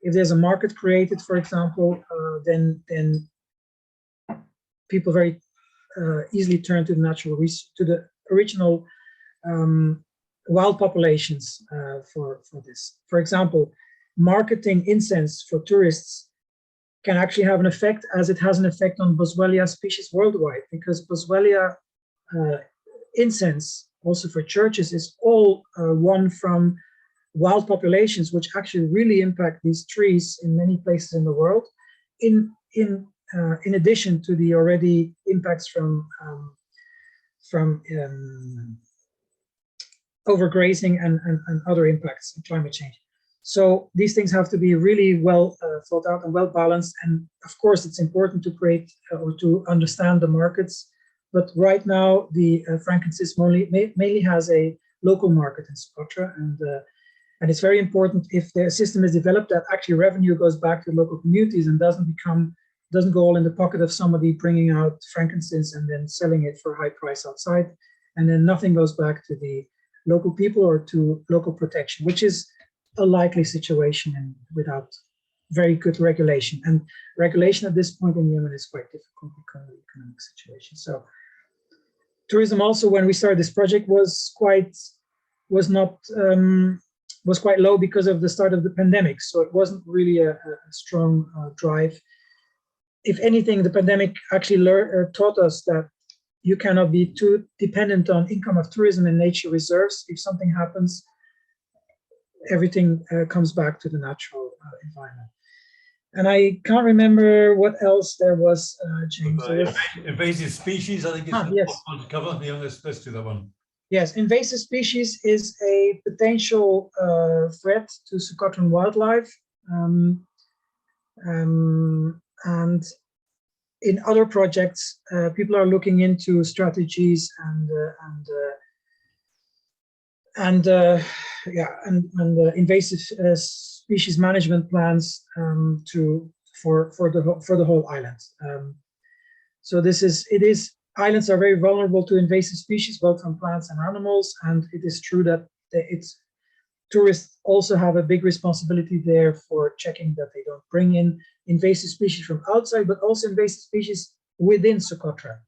there's a market created, for example, then people very easily turn to the original wild populations for this. For example, marketing incense for tourists can actually have an effect, as it has an effect on Boswellia species worldwide, because Boswellia incense, also for churches, is all won from wild populations, which actually really impact these trees in many places in the world, in addition to the already impacts from overgrazing and other impacts of climate change. So these things have to be really well thought out and well balanced. And of course, it's important to create or to understand the markets. But right now, the frankincense mainly has a local market in Socotra, and it's very important, if the system is developed, that actually revenue goes back to local communities and doesn't go all in the pocket of somebody bringing out frankincense and then selling it for a high price outside, and then nothing goes back to the local people or to local protection, which is a likely situation and without very good regulation. And regulation at this point in Yemen is quite difficult because of the economic situation. So tourism also, when we started this project, was quite low because of the start of the pandemic. So it wasn't really a strong drive. If anything, the pandemic actually taught us that you cannot be too dependent on income of tourism and nature reserves. If something happens, everything comes back to the natural environment. And I can't remember what else there was, James. Invasive species, I think it's yes. important to cover. Yeah, let's do that one. Yes, invasive species is a potential threat to Socotran wildlife. And in other projects, people are looking into strategies and invasive species management plans for the whole island. So islands are very vulnerable to invasive species, both from plants and animals, and it is true that tourists also have a big responsibility there for checking that they don't bring in invasive species from outside, but also invasive species within Socotra.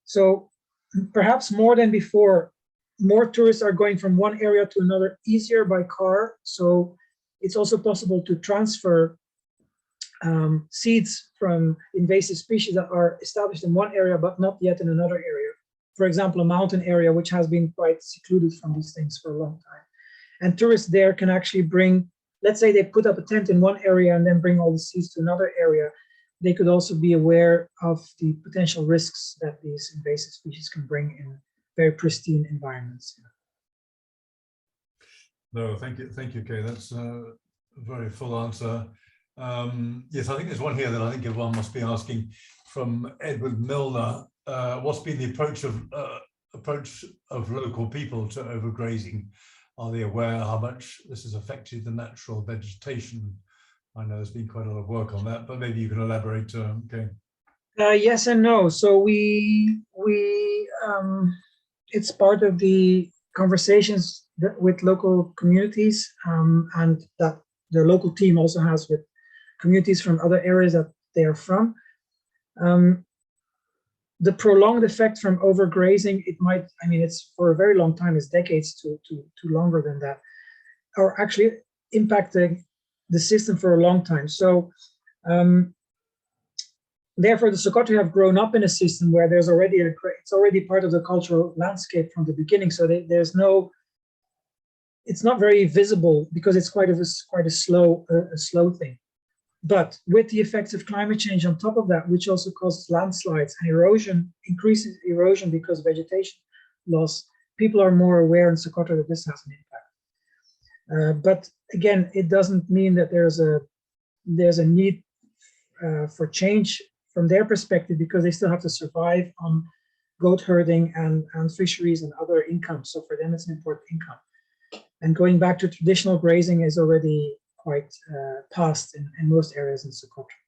So perhaps more than before, more tourists are going from one area to another easier by car. So it's also possible to transfer seeds from invasive species that are established in one area but not yet in another area. For example, a mountain area which has been quite secluded from these things for a long time. And tourists there can actually bring, let's say they put up a tent in one area and then bring all the seeds to another area. They could also be aware of the potential risks that these invasive species can bring in very pristine environments. No, thank you, Kay. That's a very full answer. Yes, I think there's one here that I think everyone must be asking from Edward Milner. What's been the approach of local people to overgrazing? Are they aware how much this has affected the natural vegetation? I know there's been quite a lot of work on that, but maybe you can elaborate, Kay. Yes and no. So it's part of the conversations with local communities, and that the local team also has with communities from other areas that they are from. The prolonged effect from overgrazing, it might, I mean, it's for a very long time, it's decades to longer than that, are actually impacting the system for a long time. So therefore, the Socotra have grown up in a system where there's already it's already part of the cultural landscape from the beginning. So there's no, it's not very visible because it's quite a slow thing. But with the effects of climate change on top of that, which also causes landslides and erosion, increases erosion because of vegetation loss, people are more aware in Socotra that this has an impact. But again, it doesn't mean that there's a need for change from their perspective, because they still have to survive on goat herding and fisheries and other income. So for them, it's an important income. And going back to traditional grazing is already quite past in most areas in Socotra.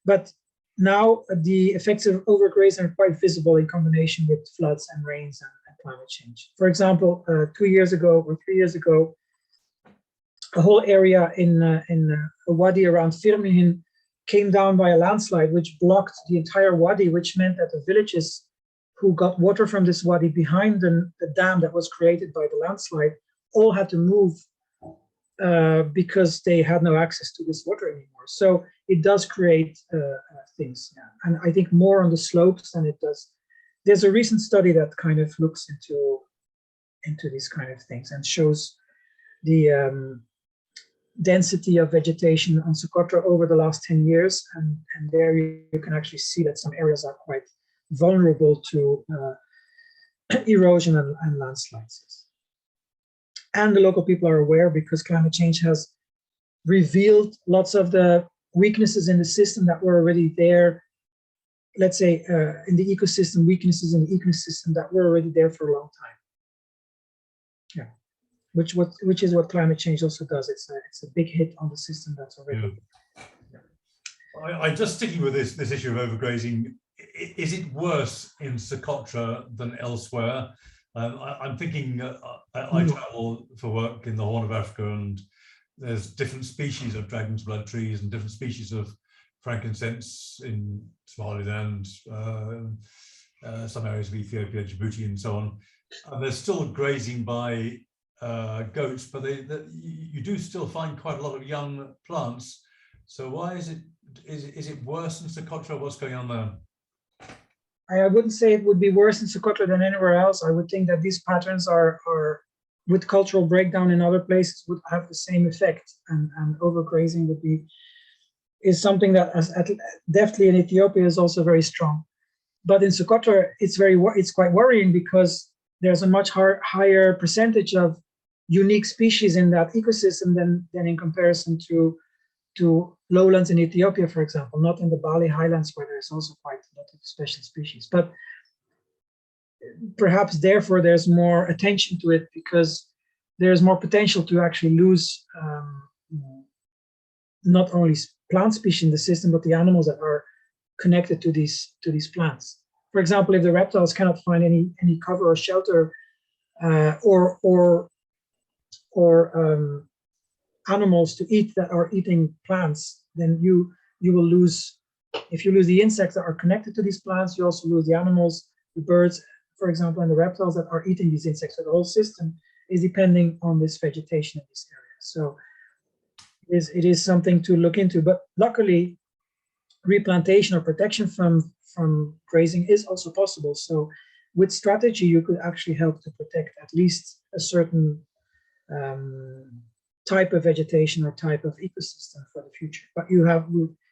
But now the effects of overgrazing are quite visible in combination with floods and rains and climate change. For example, 2 years ago or 3 years ago, a whole area in a wadi around Firmihin came down by a landslide, which blocked the entire wadi, which meant that the villages who got water from this wadi behind the dam that was created by the landslide all had to move because they had no access to this water anymore. So it does create things. Yeah. And I think more on the slopes than it does. There's a recent study that kind of looks into these kind of things and shows the density of vegetation on Socotra over the last 10 years. And there you can actually see that some areas are quite vulnerable to erosion and landslides. And the local people are aware because climate change has revealed lots of the weaknesses in the system that were already there. Let's say in the ecosystem, weaknesses in the ecosystem that were already there for a long time. Yeah, which is what climate change also does. It's a big hit on the system that's already. Yeah. I just sticking with this issue of overgrazing. Is it worse in Socotra than elsewhere? I'm thinking I travel for work in the Horn of Africa, and there's different species of dragon's blood trees and different species of frankincense in Somaliland, some areas of Ethiopia, Djibouti, and so on. And they're still grazing by goats, but you do still find quite a lot of young plants. So why is it worse in Socotra? What's going on there? I wouldn't say it would be worse in Socotra than anywhere else. I would think that these patterns are with cultural breakdown in other places would have the same effect, and overgrazing is something that definitely in Ethiopia is also very strong. But in Socotra, it's quite worrying because there's a much higher percentage of unique species in that ecosystem than in comparison to lowlands in Ethiopia, for example, not in the Bali highlands where there's also quite a lot of special species. But perhaps therefore there's more attention to it because there's more potential to actually lose not only plant species in the system, but the animals that are connected to these plants. For example, if the reptiles cannot find any cover or shelter, or animals to eat that are eating plants, then you will lose. If you lose the insects that are connected to these plants, you also lose the animals, the birds, for example, and the reptiles that are eating these insects. So the whole system is depending on this vegetation in this area. So it is something to look into. But luckily, replantation or protection from grazing is also possible. So with strategy, you could actually help to protect at least a certain type of vegetation or type of ecosystem for the future. But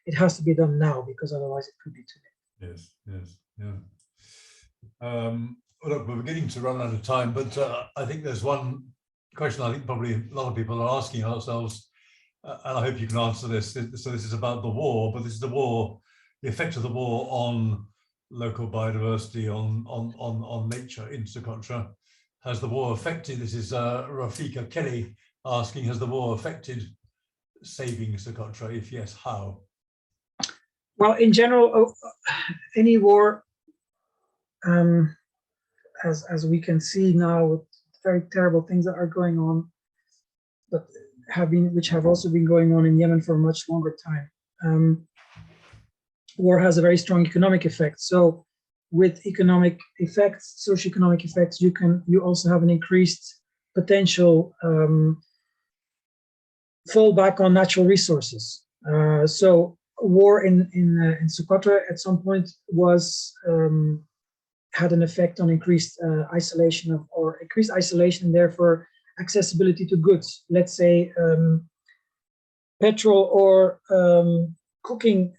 it has to be done now, because otherwise it could be too late. Yes, yes, yeah. Look, we're beginning to run out of time, but I think there's one question I think probably a lot of people are asking ourselves, and I hope you can answer this. So this is about the war, but this is the effect of the war on local biodiversity, on nature in Socotra. Has the war affected, this is Rafika Kelly asking, has the war affected saving Socotra? If yes, how? Well, in general, any war, as we can see now, with very terrible things that are going on, but which have also been going on in Yemen for a much longer time. War has a very strong economic effect. So with economic effects, socioeconomic effects, you also have an increased potential fallback on natural resources. So war in Socotra at some point had an effect on increased isolation and therefore accessibility to goods. Let's say petrol or cooking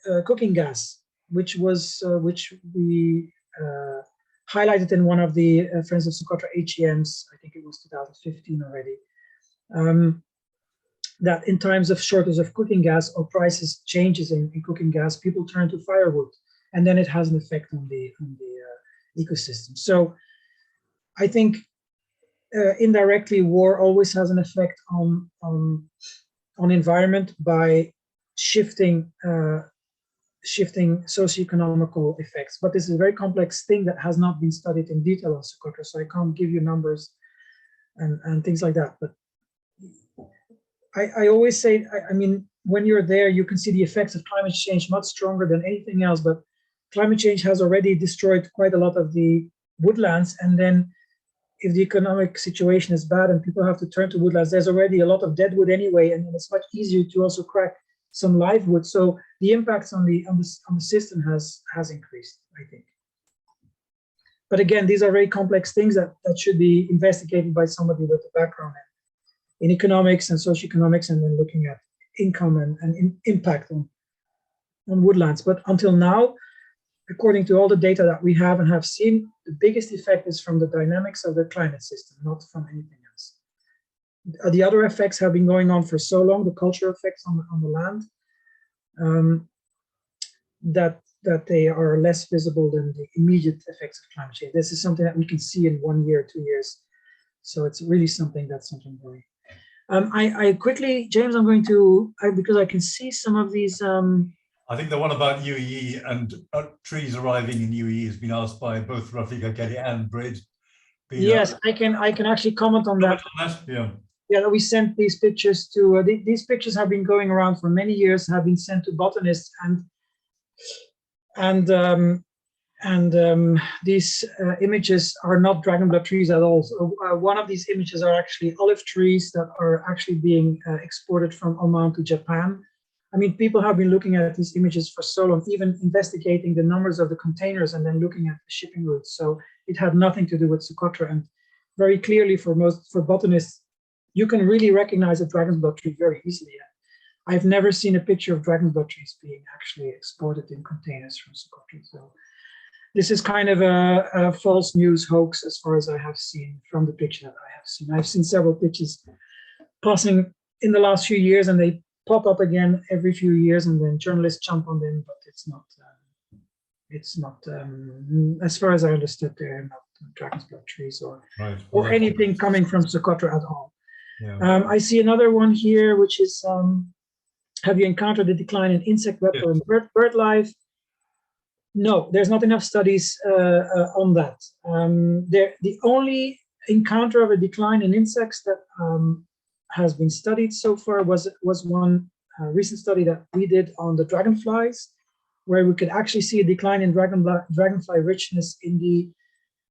gas, which we highlighted in one of the Friends of Socotra HEMs. I think it was 2015 already. That in times of shortage of cooking gas or prices changes in cooking gas, people turn to firewood, and then it has an effect on the ecosystem. So I think indirectly war always has an effect on environment by shifting socioeconomical effects. But this is a very complex thing that has not been studied in detail on Socotra, so I can't give you numbers and things like that. But I always say, I mean, when you're there, you can see the effects of climate change much stronger than anything else. But climate change has already destroyed quite a lot of the woodlands. And then if the economic situation is bad and people have to turn to woodlands, there's already a lot of dead wood anyway, and it's much easier to also crack some live wood. So the impacts on the system has increased, I think. But again, these are very complex things that should be investigated by somebody with a background in economics and socioeconomics, and then looking at income and impact on woodlands. But until now, according to all the data that we have and have seen, the biggest effect is from the dynamics of the climate system, not from anything else. The other effects have been going on for so long, the cultural effects on the land, that they are less visible than the immediate effects of climate change. This is something that we can see in 1 year, 2 years. So it's really something very. I quickly, James, I'm going to, because I can see some of these. I think the one about UEE and trees arriving in UEE has been asked by both Rafika Kelly and Brid. Yes, I can actually comment on that. Yeah, we sent these pictures to, these pictures have been going around for many years, have been sent to botanists, and these images are not dragonblood trees at all. So one of these images are actually olive trees that are actually being exported from Oman to Japan. I mean, people have been looking at these images for so long, even investigating the numbers of the containers and then looking at the shipping routes. So it had nothing to do with Socotra. And very clearly for botanists, you can really recognize a dragonblood tree very easily. I've never seen a picture of dragonblood trees being actually exported in containers from Socotra. So this is kind of a false news hoax as far as I have seen from the picture that I have seen. I've seen several pictures passing in the last few years, and they pop up again every few years, and then journalists jump on them, but it's not, as far as I understood, they're not dragonblood trees or anything coming from Socotra at all. Yeah. I see another one here, which is, have you encountered a decline in insect, reptile, and bird life? No, there's not enough studies on that. The only encounter of a decline in insects that has been studied so far was one recent study that we did on the dragonflies, where we could actually see a decline in dragonfly richness in the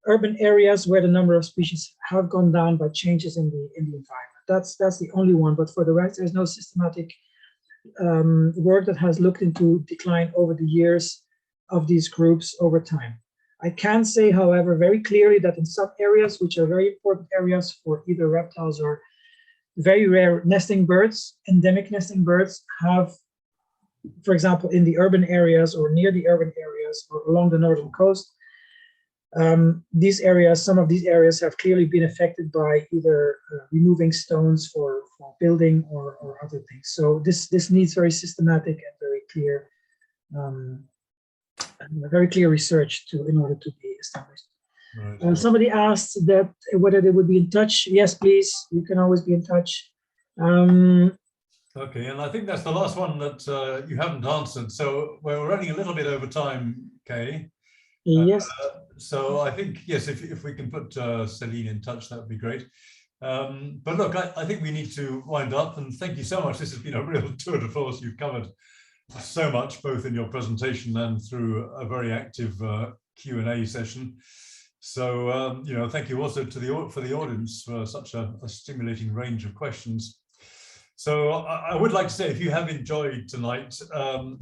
urban areas where the number of species have gone down by changes in the environment. That's the only one, but for the rest, there's no systematic work that has looked into decline over the years of these groups over time. I can say, however, very clearly that in some areas, which are very important areas for either reptiles or very rare nesting birds, endemic nesting birds have, for example, in the urban areas or near the urban areas or along the northern coast, these areas, some of these areas have clearly been affected by either removing stones for building or other things. So this needs very systematic and very clear research in order to be established. Right. Somebody asked that whether they would be in touch. Yes, please. You can always be in touch. Okay, and I think that's the last one that you haven't answered. So we're running a little bit over time, Kay. Yes. So I think, yes, if we can put Celine in touch, that would be great. But look, I think we need to wind up, and thank you so much. This has been a real tour de force. You've covered so much, both in your presentation and through a very active Q&A session. So, you know, thank you also for the audience for such a stimulating range of questions. So I would like to say, if you have enjoyed tonight,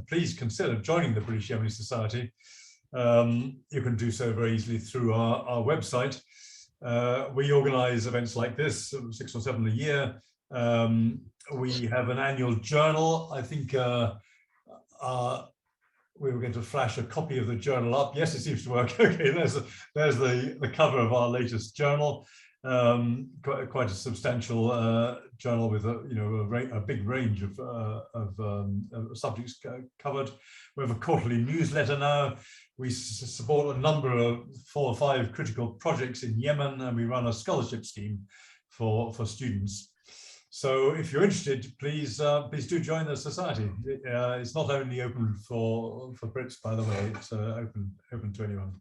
please consider joining the British-Yemeni Society. You can do so very easily through our website. We organize events like this, 6 or 7 a year. We have an annual journal. I think we were going to flash a copy of the journal up. Yes, it seems to work. Okay, there's the cover of our latest journal. Quite a substantial journal with a big range of subjects covered. We have a quarterly newsletter now. We support a number of 4 or 5 critical projects in Yemen, and we run a scholarship scheme for students. So if you're interested, please do join the society. It's not only open for Brits, by the way, it's open to anyone.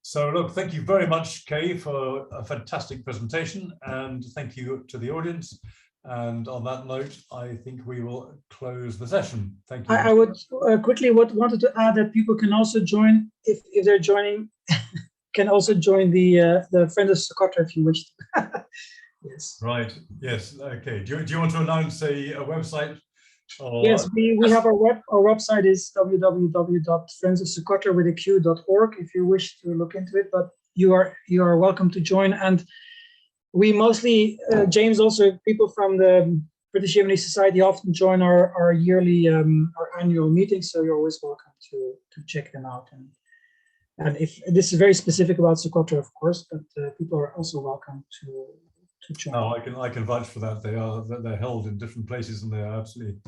So look, thank you very much, Kay, for a fantastic presentation, and thank you to the audience. And on that note, I think we will close the session. Thank you. I would quickly wanted to add that people can also join, if they're joining, can also join the Friends of Socotra if you wish. Yes. Right. Yes. Okay. Do you want to announce a website? Or... Yes, we have our website is www.friendsofsocotra.org if you wish to look into it, but you are welcome to join. And we mostly, James, also people from the British-Yemeni Society often join our yearly, our annual meetings, so you're always welcome to check them out. And if this is very specific about Socotra, of course, but people are also welcome to join. Oh, I can vouch for that. They're held in different places, and they are absolutely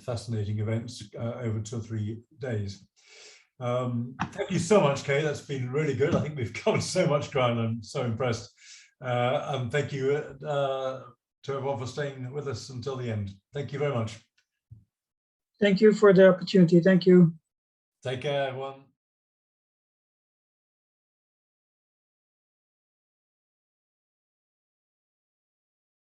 fascinating events over 2 or 3 days. Thank you so much, Kay. That's been really good. I think we've covered so much ground. I'm so impressed. And thank you to everyone for staying with us until the end. Thank you very much. Thank you for the opportunity. Thank you. Take care, everyone.